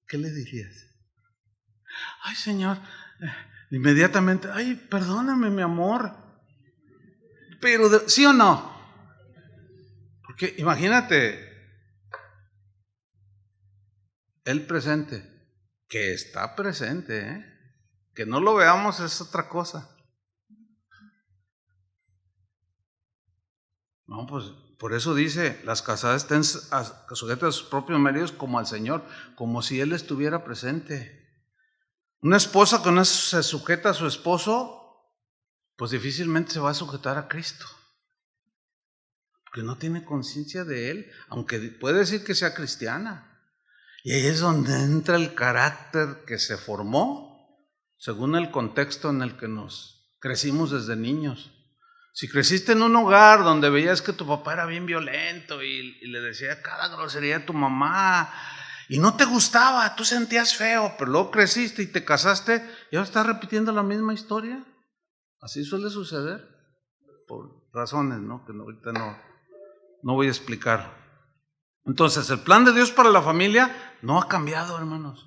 Speaker 1: ¿Qué le dirías? Ay, Señor, inmediatamente, ay, perdóname, mi amor. Pero, ¿sí o no? Porque imagínate, Él presente, que está presente, que no lo veamos es otra cosa. No, pues por eso dice, las casadas estén sujetas a sus propios maridos como al Señor, como si Él estuviera presente. Una esposa que no se sujeta a su esposo, pues difícilmente se va a sujetar a Cristo, porque no tiene conciencia de Él, aunque puede decir que sea cristiana. Y ahí es donde entra el carácter que se formó según el contexto en el que nos crecimos desde niños. Si creciste en un hogar donde veías que tu papá era bien violento y le decía cada grosería a tu mamá y no te gustaba, tú sentías feo, pero luego creciste y te casaste y ahora estás repitiendo la misma historia. Así suele suceder por razones, ¿no? Que ahorita no voy a explicar. Entonces, el plan de Dios para la familia no ha cambiado, hermanos.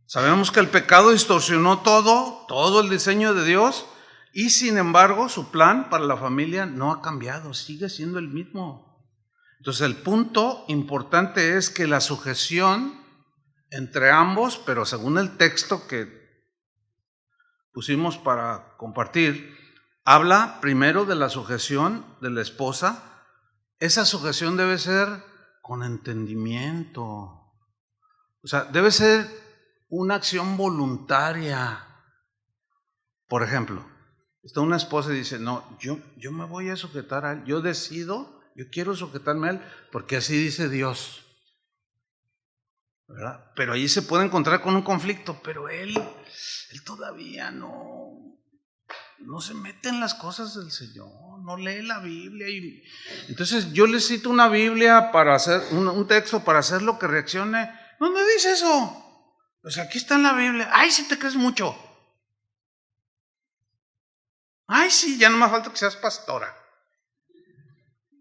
Speaker 1: Sabemos que el pecado distorsionó todo el diseño de Dios, y sin embargo, su plan para la familia no ha cambiado, sigue siendo el mismo. Entonces, el punto importante es que la sujeción entre ambos, pero según el texto que pusimos para compartir, habla primero de la sujeción de la esposa. Esa sujeción debe ser con entendimiento. O sea, debe ser una acción voluntaria. Por ejemplo, está una esposa y dice, no, yo me voy a sujetar a él, yo decido, yo quiero sujetarme a él, porque así dice Dios, ¿verdad? Pero ahí se puede encontrar con un conflicto, pero él todavía no se mete en las cosas del Señor, no lee la Biblia. Entonces yo le cito una Biblia para hacer, un texto para hacer lo que reaccione. ¿Dónde dice eso? Pues aquí está en la Biblia. Ay, si te crees mucho. Ay, sí, ya no me falta que seas pastora.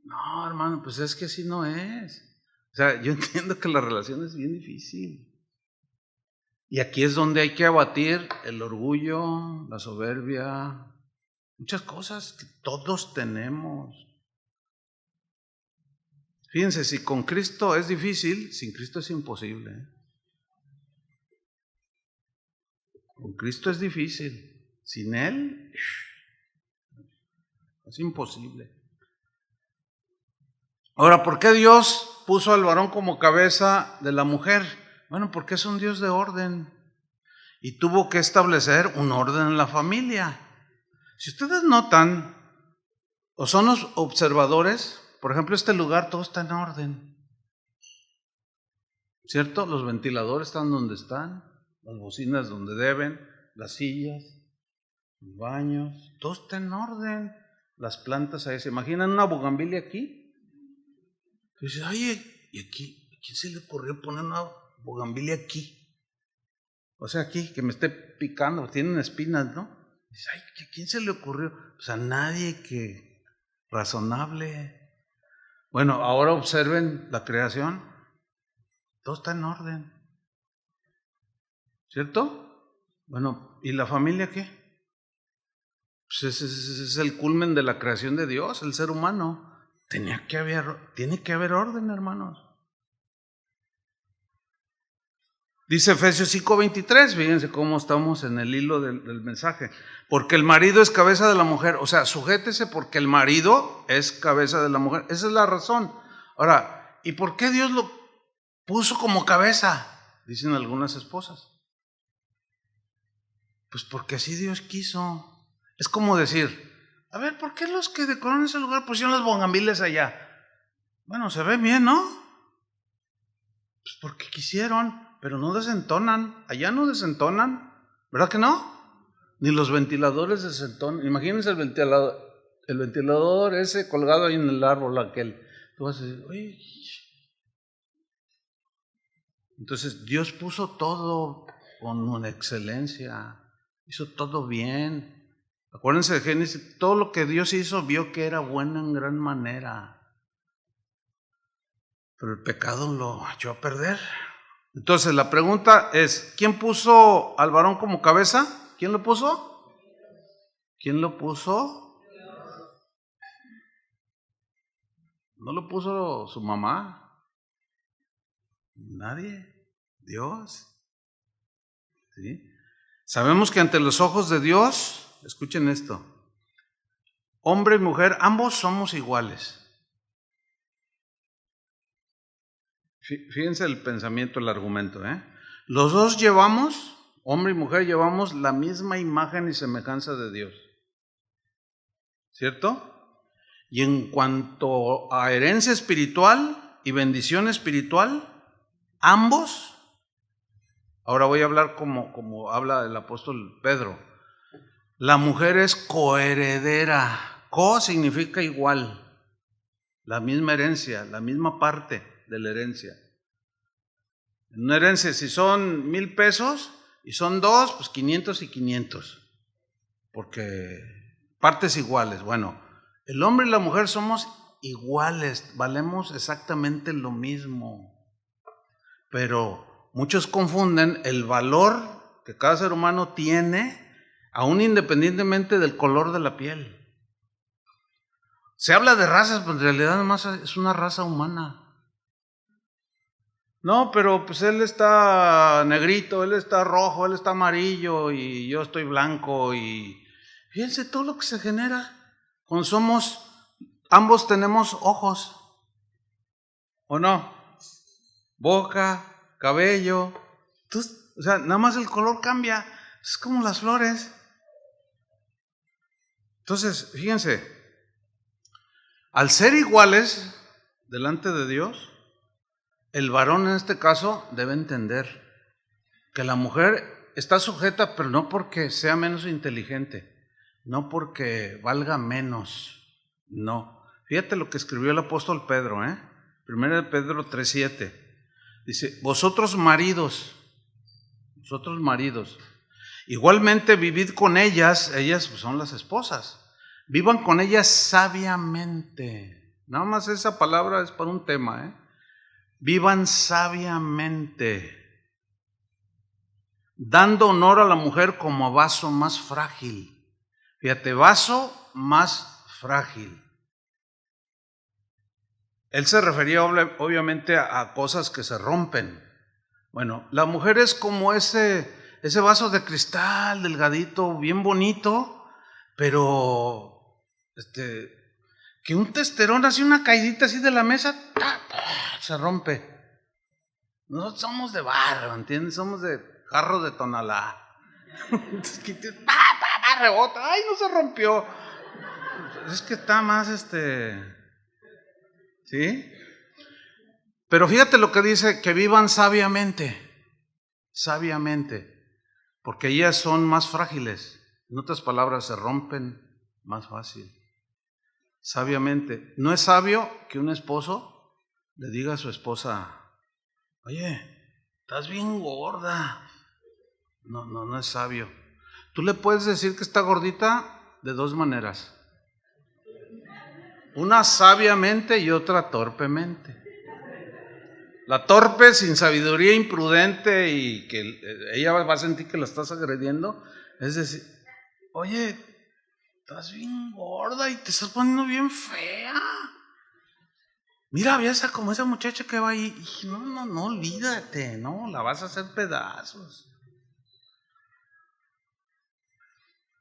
Speaker 1: No, hermano, pues es que así no es. O sea, yo entiendo que la relación es bien difícil. Y aquí es donde hay que abatir el orgullo, la soberbia, muchas cosas que todos tenemos. Fíjense, si con Cristo es difícil, sin Cristo es imposible. Con Cristo es difícil, sin Él es imposible. Ahora, ¿por qué Dios puso al varón como cabeza de la mujer? Bueno, porque es un Dios de orden y tuvo que establecer un orden en la familia. Si ustedes notan o son los observadores, por ejemplo, este lugar todo está en orden, ¿cierto? Los ventiladores están donde están, las bocinas donde deben, las sillas, los baños, todo está en orden. Las plantas ahí, ¿se imaginan una bugambilia aquí? Y dice, oye, ¿y aquí? ¿A quién se le ocurrió poner una bugambilia aquí? O sea, aquí, que me esté picando, tienen espinas, ¿no? Dice, ay, ¿a quién se le ocurrió? Pues a nadie que razonable. Bueno, ahora observen la creación. Todo está en orden. ¿Cierto? Bueno, ¿y la familia qué? Pues ese es el culmen de la creación de Dios, el ser humano. Tiene que haber orden, hermanos. Dice Efesios 5:23, fíjense cómo estamos en el hilo del mensaje. Porque el marido es cabeza de la mujer, o sea, sujétese porque el marido es cabeza de la mujer. Esa es la razón. Ahora, ¿y por qué Dios lo puso como cabeza? Dicen algunas esposas. Pues porque así Dios quiso. Es como decir, a ver, ¿por qué los que decoraron ese lugar pusieron las bugambiles allá? Bueno, se ve bien, ¿no? Pues porque quisieron, pero no desentonan. Allá no desentonan, ¿verdad que no? Ni los ventiladores desentonan. Imagínense el ventilador ese colgado ahí en el árbol aquel. Tú vas a decir, oye. Entonces Dios puso todo con una excelencia. Hizo todo bien. Acuérdense de Génesis, todo lo que Dios hizo vio que era bueno en gran manera. Pero el pecado lo echó a perder. Entonces la pregunta es, ¿quién puso al varón como cabeza? ¿Quién lo puso? ¿Quién lo puso? ¿No lo puso su mamá? Nadie. Dios. ¿Sí? Sabemos que ante los ojos de Dios, escuchen esto, hombre y mujer, ambos somos iguales. Fíjense el pensamiento, el argumento, Los dos llevamos, hombre y mujer, llevamos la misma imagen y semejanza de Dios. ¿Cierto? Y en cuanto a herencia espiritual y bendición espiritual, ambos, ahora voy a hablar como habla el apóstol Pedro, la mujer es coheredera. Co significa igual, la misma herencia, la misma parte de la herencia. En una herencia, si son 1,000 pesos y son 2, pues 500 y 500, porque partes iguales. Bueno, el hombre y la mujer somos iguales, valemos exactamente lo mismo, pero muchos confunden el valor que cada ser humano tiene, aún independientemente del color de la piel. Se habla de razas, pero en realidad nomás es una raza humana. No, pero pues él está negrito, él está rojo, él está amarillo y yo estoy blanco. Y fíjense todo lo que se genera cuando ambos tenemos ojos, ¿o no? Boca, cabello. Entonces, O sea, nada más el color cambia. Es como las flores. Entonces, fíjense, al ser iguales delante de Dios, el varón en este caso debe entender que la mujer está sujeta, pero no porque sea menos inteligente, no porque valga menos, no. Fíjate lo que escribió el apóstol Pedro, 1 Pedro 3:7. Dice, vosotros maridos, igualmente vivid con ellas pues son las esposas, vivan con ellas sabiamente. Nada más esa palabra es para un tema, vivan sabiamente, dando honor a la mujer como vaso más frágil. Fíjate, vaso más frágil. Él se refería obviamente a cosas que se rompen. Bueno, la mujer es como ese vaso de cristal delgadito, bien bonito, pero que un testerón así, una caidita así de la mesa, se rompe. Nosotros somos de barro, ¿entiendes? Somos de jarro de Tonalá. Rebota, ay, no se rompió. Es que está más ¿sí? Pero fíjate lo que dice, que vivan sabiamente, porque ellas son más frágiles. En otras palabras, se rompen más fácil. Sabiamente. No es sabio que un esposo le diga a su esposa, oye, estás bien gorda. No es sabio. Tú le puedes decir que está gordita de dos maneras. Una sabiamente y otra torpemente. La torpe, sin sabiduría, imprudente y que ella va a sentir que la estás agrediendo, es decir, oye, estás bien gorda y te estás poniendo bien fea. Mira, ve como esa muchacha que va ahí. No, olvídate, no, la vas a hacer pedazos.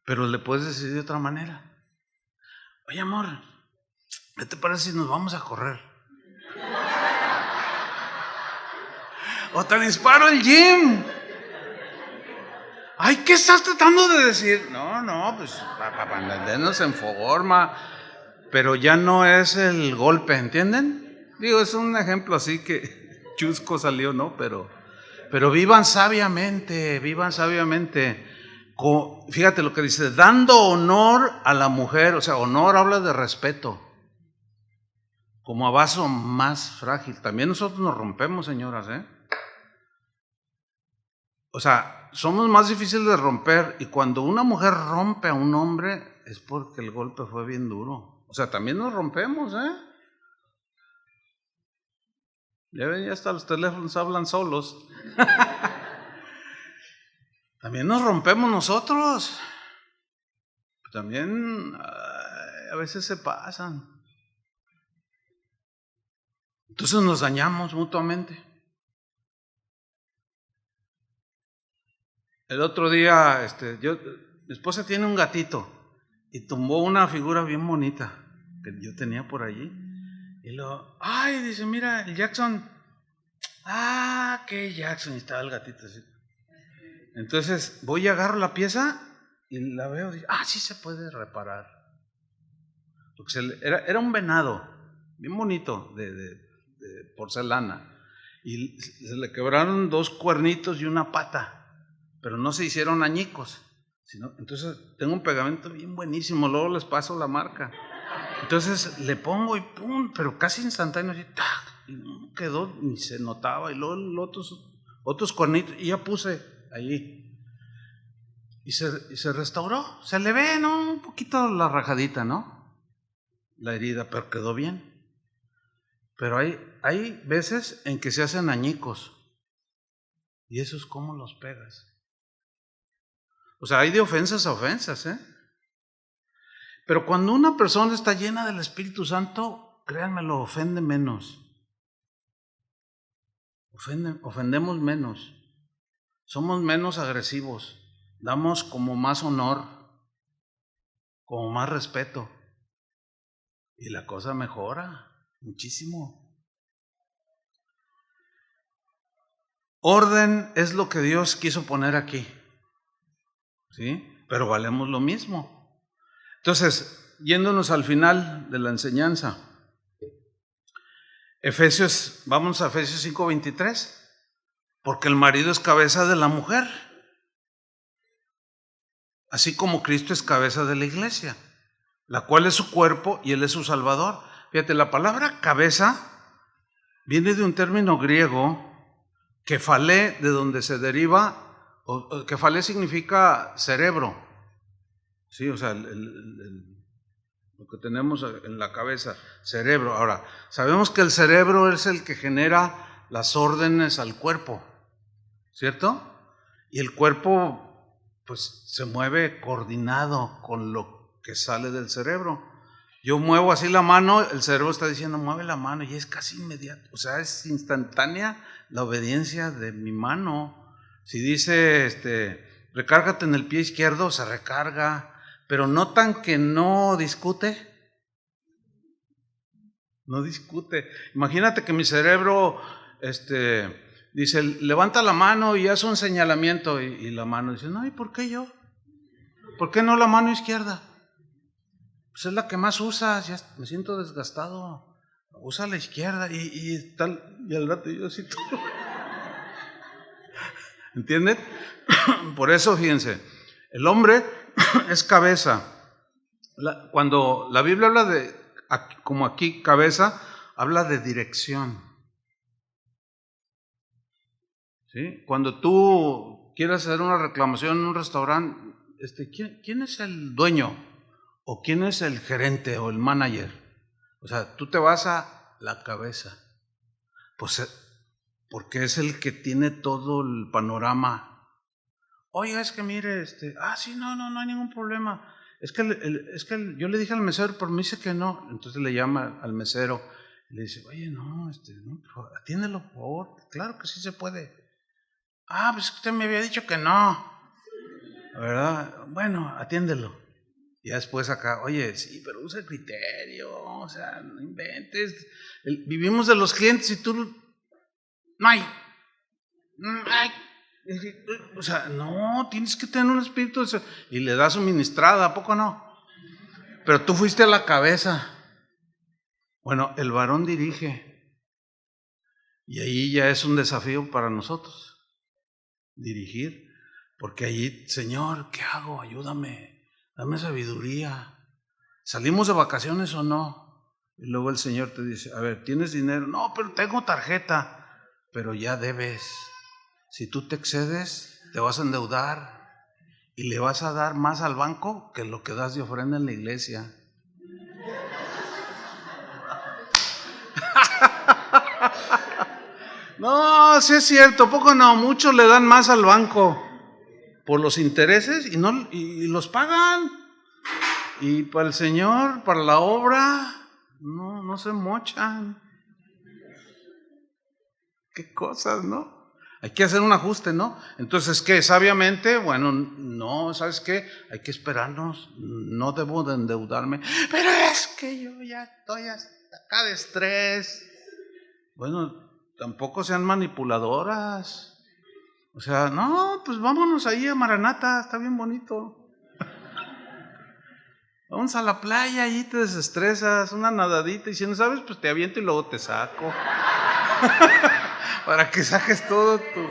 Speaker 1: Pero le puedes decir de otra manera. Oye, amor, ¿qué te parece si nos vamos a correr? O te disparo el gym. Ay, ¿qué estás tratando de decir? No, pues para mantenernos en forma. Pero ya no es el golpe, ¿entienden? Digo, es un ejemplo así que chusco salió, ¿no? Pero vivan sabiamente. Fíjate lo que dice, dando honor a la mujer, o sea, honor habla de respeto, como a vaso más frágil. También nosotros nos rompemos, señoras, O sea, somos más difíciles de romper, y cuando una mujer rompe a un hombre es porque el golpe fue bien duro. O sea, también nos rompemos, Ya ven, ya hasta los teléfonos hablan solos. También nos rompemos nosotros. También a veces se pasan. Entonces nos dañamos mutuamente. El otro día, mi esposa tiene un gatito y tumbó una figura bien bonita que yo tenía por allí. Y dice, mira, el Jackson. ¿Qué Jackson? Y estaba el gatito así. Entonces voy y agarro la pieza y la veo y digo, sí se puede reparar. Porque era un venado bien bonito de porcelana. Y se le quebraron 2 cuernitos y una pata. Pero no se hicieron añicos, entonces tengo un pegamento bien buenísimo, luego les paso la marca. Entonces le pongo y pum, pero casi instantáneo, así, ¡tac! Y no quedó, ni se notaba, y luego los otros cuernitos, y ya puse allí. Y se restauró, se le ve, ¿no? Un poquito la rajadita, ¿no? La herida, pero quedó bien. Pero hay veces en que se hacen añicos, y eso es como los pegas. O sea, hay de ofensas a ofensas, Pero cuando una persona está llena del Espíritu Santo, créanme, lo ofende menos. Ofendemos menos. Somos menos agresivos. Damos como más honor, como más respeto. Y la cosa mejora muchísimo. Orden es lo que Dios quiso poner aquí, ¿sí? Pero valemos lo mismo. Entonces, yéndonos al final de la enseñanza, vamos a Efesios 5:23, porque el marido es cabeza de la mujer, así como Cristo es cabeza de la iglesia, la cual es su cuerpo y Él es su Salvador. Fíjate, la palabra cabeza viene de un término griego, kefalé, de donde se deriva, kefalé significa cerebro, ¿sí? O sea, lo que tenemos en la cabeza, cerebro. Ahora, sabemos que el cerebro es el que genera las órdenes al cuerpo, ¿cierto? Y el cuerpo pues se mueve coordinado con lo que sale del cerebro. Yo muevo así la mano, el cerebro está diciendo mueve la mano y es casi inmediato, o sea, es instantánea la obediencia de mi mano. Si dice recárgate en el pie izquierdo, se recarga, pero notan que no discute. No discute. Imagínate que mi cerebro dice, levanta la mano y hace un señalamiento y la mano dice, no, ¿y por qué yo? ¿Por qué no la mano izquierda? Pues es la que más usas, ya me siento desgastado. Usa la izquierda y al rato yo así todo. ¿Entienden? Por eso, fíjense, el hombre es cabeza. Cuando la Biblia habla de, como aquí, cabeza, habla de dirección. ¿Sí? Cuando tú quieres hacer una reclamación en un restaurante, ¿quién es el dueño? ¿O quién es el gerente o el manager? O sea, tú te vas a la cabeza. Pues porque es el que tiene todo el panorama. Oiga, es que mire, sí, no hay ningún problema. Es que yo le dije al mesero, pero me dice que no. Entonces le llama al mesero y le dice, oye, no, atiéndelo, por favor. Claro que sí se puede. Pues usted me había dicho que no. ¿Verdad? Bueno, atiéndelo. Y después acá, oye, sí, pero usa el criterio, o sea, no inventes. Vivimos de los clientes y tú, no hay. O sea, no, tienes que tener un espíritu y le das suministrada, ¿a poco no? Pero tú fuiste a la cabeza. Bueno, el varón dirige y ahí ya es un desafío para nosotros, dirigir, porque allí, Señor, ¿qué hago? Ayúdame, dame sabiduría. ¿Salimos de vacaciones o no? Y luego el Señor te dice, a ver, ¿tienes dinero? No, pero tengo tarjeta, pero ya debes. Si tú te excedes, te vas a endeudar y le vas a dar más al banco que lo que das de ofrenda en la iglesia. No, sí es cierto, poco no, muchos le dan más al banco por los intereses y los pagan. Y para el Señor, para la obra, no se mochan. Qué cosas, ¿no? Hay que hacer un ajuste, ¿no? Entonces, ¿qué? Sabiamente, bueno, no, ¿sabes qué? Hay que esperarnos, no debo de endeudarme, pero es que yo ya estoy hasta acá de estrés. Bueno, tampoco sean manipuladoras. O sea, no, pues vámonos ahí a Maranata, está bien bonito. Vamos a la playa, ahí te desestresas, una nadadita, y si no sabes, pues te aviento y luego te saco. Para que saques todo tu...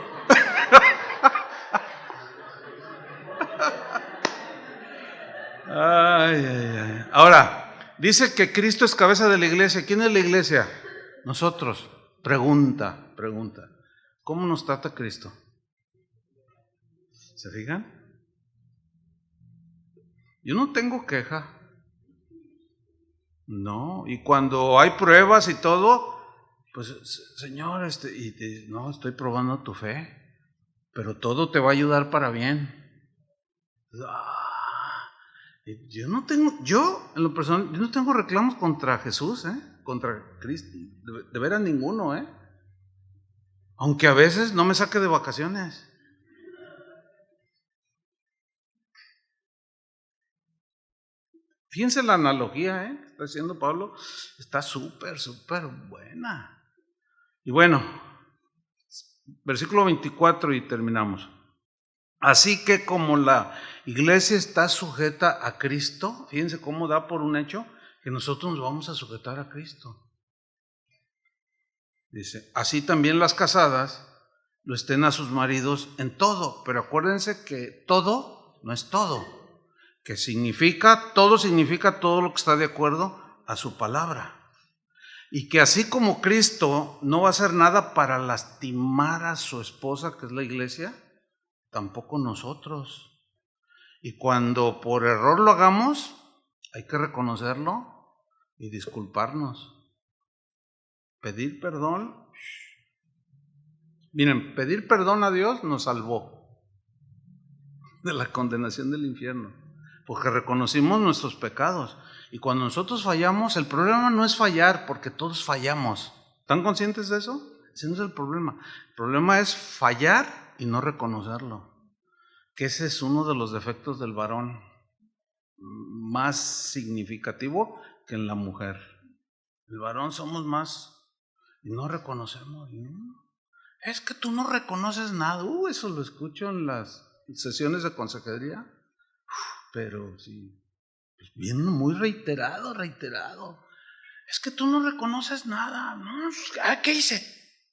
Speaker 1: Ay. Ahora, dice que Cristo es cabeza de la iglesia. ¿Quién es la iglesia? Nosotros. Pregunta. ¿Cómo nos trata Cristo? ¿Se fijan? Yo no tengo queja. No, y cuando hay pruebas y todo, pues, Señor, no, estoy probando tu fe, pero todo te va a ayudar para bien. Yo en lo personal, yo no tengo reclamos contra Jesús, contra Cristo, de veras ninguno, aunque a veces no me saque de vacaciones. Fíjense la analogía, que está haciendo Pablo, está súper buena. Y bueno, Versículo 24 y terminamos. Así que como la iglesia está sujeta a Cristo, fíjense cómo da por un hecho que nosotros nos vamos a sujetar a Cristo. Dice, así también las casadas lo estén a sus maridos en todo, pero acuérdense que todo no es todo, que significa todo lo que está de acuerdo a su palabra. Y que así como Cristo no va a hacer nada para lastimar a su esposa, que es la iglesia, tampoco nosotros. Y cuando por error lo hagamos, hay que reconocerlo y disculparnos. Pedir perdón. Miren, pedir perdón a Dios nos salvó de la condenación del infierno, porque reconocimos nuestros pecados. Y cuando nosotros fallamos, el problema no es fallar, porque todos fallamos. ¿Están conscientes de eso? Ese no es el problema. El problema es fallar y no reconocerlo. Que ese es uno de los defectos del varón más significativo que en la mujer. El varón somos más y no reconocemos. ¿No? Es que tú no reconoces nada. Eso lo escucho en las sesiones de consejería. Pero sí, pues viene muy reiterado. Es que tú no reconoces nada. ¿No? ¿Qué hice?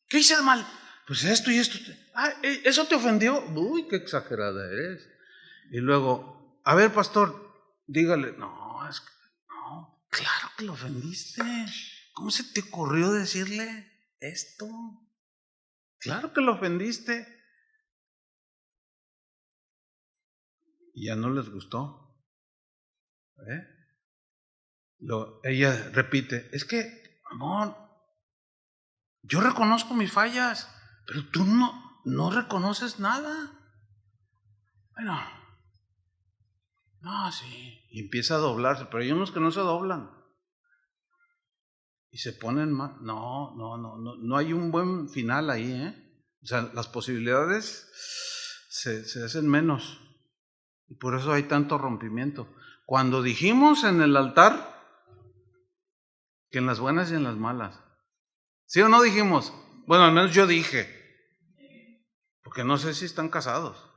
Speaker 1: ¿Qué hice de mal? Pues esto y esto. ¿Eso te ofendió? Uy, qué exagerada eres. Y luego, a ver, pastor, dígale. No, es que no, claro que lo ofendiste. ¿Cómo se te ocurrió decirle esto? Claro que lo ofendiste. Y ya no les gustó. Ella repite, es que, amor, yo reconozco mis fallas, pero tú no reconoces nada. Bueno, no, sí. Y empieza a doblarse, pero hay unos que no se doblan. Y se ponen mal. No hay un buen final ahí, O sea, las posibilidades se hacen menos. Y por eso hay tanto rompimiento. Cuando dijimos en el altar que en las buenas y en las malas, ¿sí o no dijimos? Bueno, al menos yo dije, porque no sé si están casados.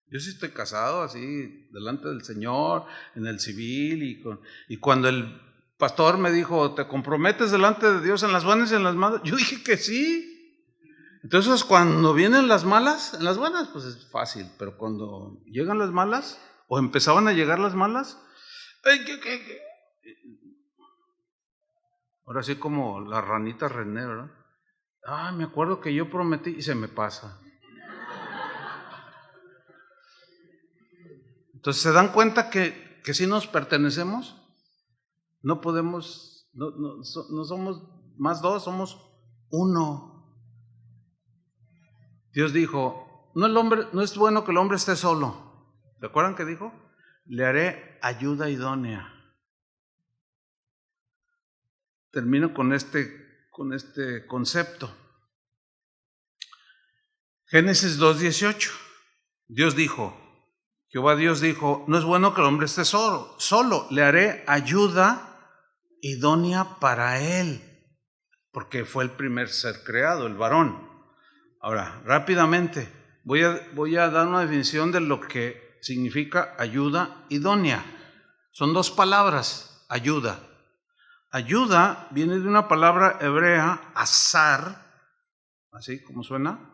Speaker 1: Yo sí estoy casado así, delante del Señor, en el civil, y cuando el pastor me dijo, ¿te comprometes delante de Dios en las buenas y en las malas? Yo dije que sí. Entonces cuando vienen las malas, en las buenas pues es fácil, pero cuando llegan las malas, o empezaban a llegar las malas, ahora sí como la ranita René, ¿verdad? Me acuerdo que yo prometí y se me pasa. Entonces, ¿se dan cuenta que si nos pertenecemos? No podemos, no somos más dos, somos uno. Dios dijo, no es bueno que el hombre esté solo. ¿Recuerdan que dijo? Le haré ayuda idónea. Termino con este concepto. Génesis 2:18. Jehová Dios dijo, no es bueno que el hombre esté solo, le haré ayuda idónea para él, porque fue el primer ser creado, el varón. Ahora, rápidamente, voy a dar una definición de lo que significa ayuda idónea. Son dos palabras, ayuda. Ayuda viene de una palabra hebrea, azar, así como suena,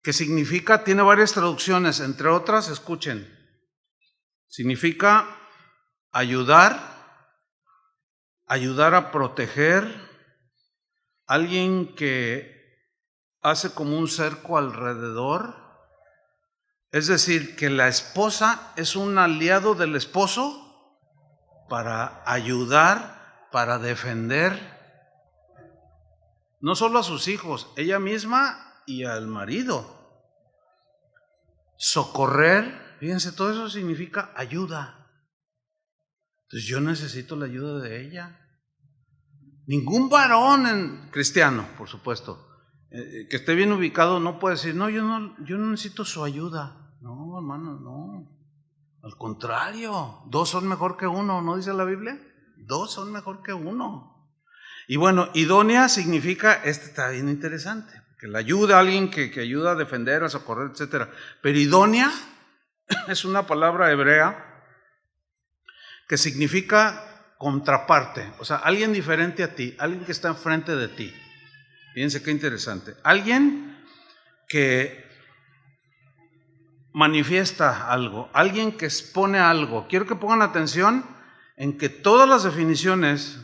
Speaker 1: que significa, tiene varias traducciones, entre otras, escuchen, significa ayudar a proteger, alguien que hace como un cerco alrededor, es decir, que la esposa es un aliado del esposo para ayudar, para defender, no solo a sus hijos, ella misma y al marido. Socorrer, fíjense, todo eso significa ayuda. Entonces yo necesito la ayuda de ella. Ningún varón cristiano, por supuesto, que esté bien ubicado no puede decir, no, yo no necesito su ayuda. No, hermano, no. Al contrario, dos son mejor que uno, ¿no dice la Biblia? Dos son mejor que uno. Y bueno, idónea significa, está bien interesante, que la ayuda a alguien que ayuda a defender, a socorrer, etc. Pero idónea es una palabra hebrea que significa contraparte, o sea, alguien diferente a ti, alguien que está enfrente de ti. Fíjense qué interesante. Alguien que manifiesta algo, alguien que expone algo. Quiero que pongan atención en que todas las definiciones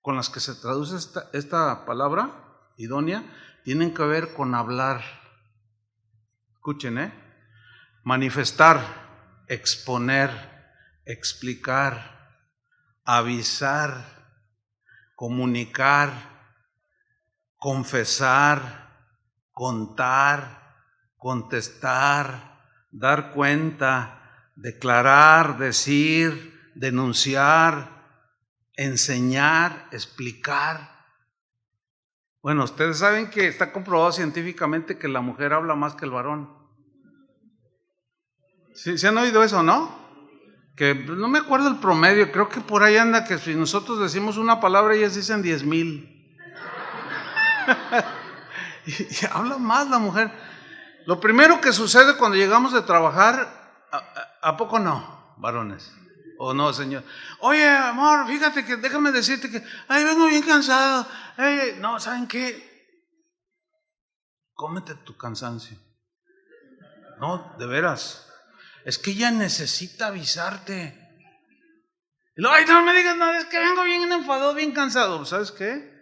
Speaker 1: con las que se traduce esta palabra, idónea, tienen que ver con hablar. Escuchen, manifestar, exponer, explicar, avisar, comunicar, confesar, contar, contestar, dar cuenta, declarar, decir, denunciar, enseñar, explicar. Bueno, ustedes saben que está comprobado científicamente que la mujer habla más que el varón. ¿Sí han oído eso, no? Que no me acuerdo el promedio, creo que por ahí anda que si nosotros decimos una palabra, ellas dicen 10,000. y habla más la mujer. Lo primero que sucede cuando llegamos de trabajar, ¿a poco no, varones? ¿O no, señor? Oye, amor, fíjate que déjame decirte que vengo bien cansado. No, ¿saben qué? Cómete tu cansancio. No, de veras. Es que ella necesita avisarte. Y luego, no me digas nada, es que vengo bien enfadado, bien cansado. ¿Sabes qué?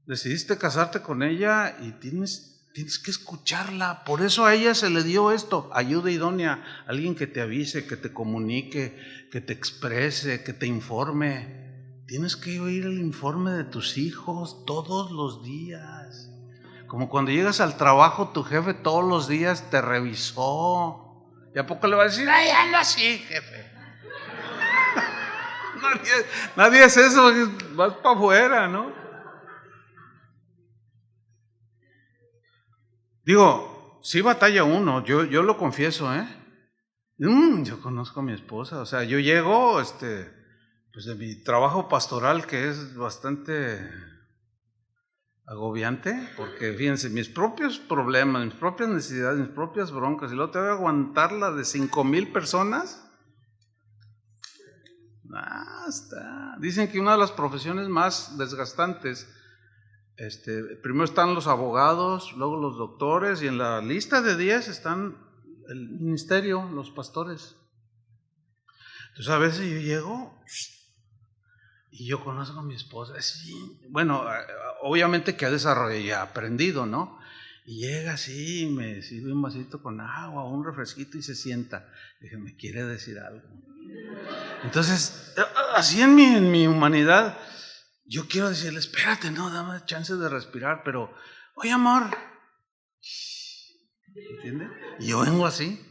Speaker 1: Decidiste casarte con ella y tienes que escucharla. Por eso a ella se le dio esto, ayuda idónea, alguien que te avise, que te comunique, que te exprese, que te informe. Tienes que oír el informe de tus hijos todos los días. Como cuando llegas al trabajo, tu jefe todos los días te revisó. ¿Y a poco le va a decir, anda así, jefe? nadie es eso, vas para afuera, ¿no? Digo, sí batalla uno, yo lo confieso, yo conozco a mi esposa, o sea, yo llego, pues de mi trabajo pastoral, que es bastante agobiante, porque fíjense, mis propios problemas, mis propias necesidades, mis propias broncas, y luego te voy a aguantar la de 5,000 personas. Basta. Dicen que una de las profesiones más desgastantes, primero están los abogados, luego los doctores, y en la lista de 10 están el ministerio, los pastores. Entonces a veces yo llego y yo conozco a mi esposa, bueno, obviamente que ha desarrollado y ha aprendido, ¿no? Y llega así, me sirve un vasito con agua, un refresquito y se sienta. Dije, me quiere decir algo. Entonces, así en mi humanidad, yo quiero decirle, espérate, no, dame chance de respirar, pero, oye, amor, ¿entiendes? Y yo vengo así,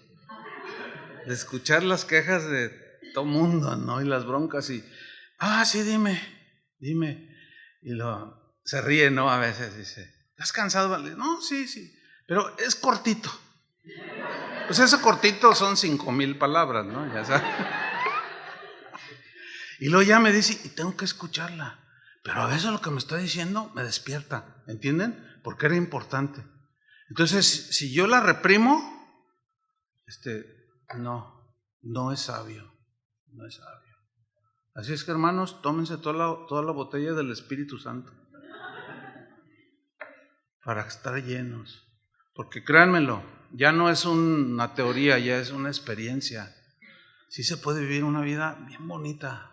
Speaker 1: de escuchar las quejas de todo mundo, ¿no? Y las broncas y, sí, dime. Y se ríe, ¿no? A veces dice, ¿estás cansado? No, sí, pero es cortito. Pues ese cortito son 5,000 palabras, ¿no? Ya sabes. Y luego ya me dice, y tengo que escucharla. Pero a veces lo que me está diciendo me despierta, ¿entienden? Porque era importante. Entonces, si yo la reprimo, no es sabio. No es sabio. Así es que, hermanos, tómense toda la botella del Espíritu Santo para estar llenos. Porque créanmelo, ya no es una teoría, ya es una experiencia. Sí se puede vivir una vida bien bonita.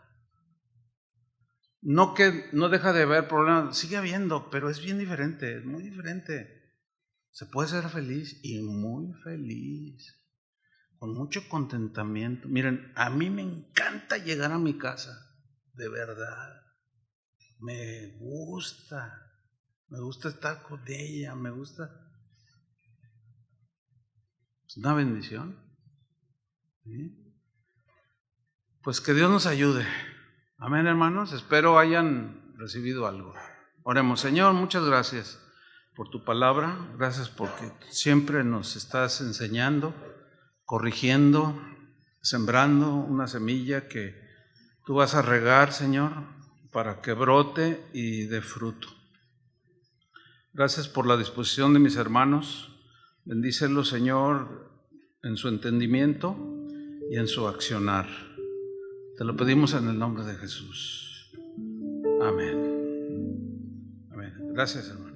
Speaker 1: No que no deja de haber problemas, sigue habiendo, pero es bien diferente, es muy diferente. Se puede ser feliz y muy feliz, con mucho contentamiento. Miren, a mí me encanta llegar a mi casa, de verdad. Me gusta estar con ella, me gusta. Es una bendición. ¿Sí? Pues que Dios nos ayude. Amén, hermanos. Espero hayan recibido algo. Oremos. Señor, muchas gracias por tu palabra. Gracias porque siempre nos estás enseñando, corrigiendo, sembrando una semilla que tú vas a regar, Señor, para que brote y dé fruto. Gracias por la disposición de mis hermanos. Bendícelos, Señor, en su entendimiento y en su accionar. Te lo pedimos en el nombre de Jesús. Amén. Amén. Gracias, hermano.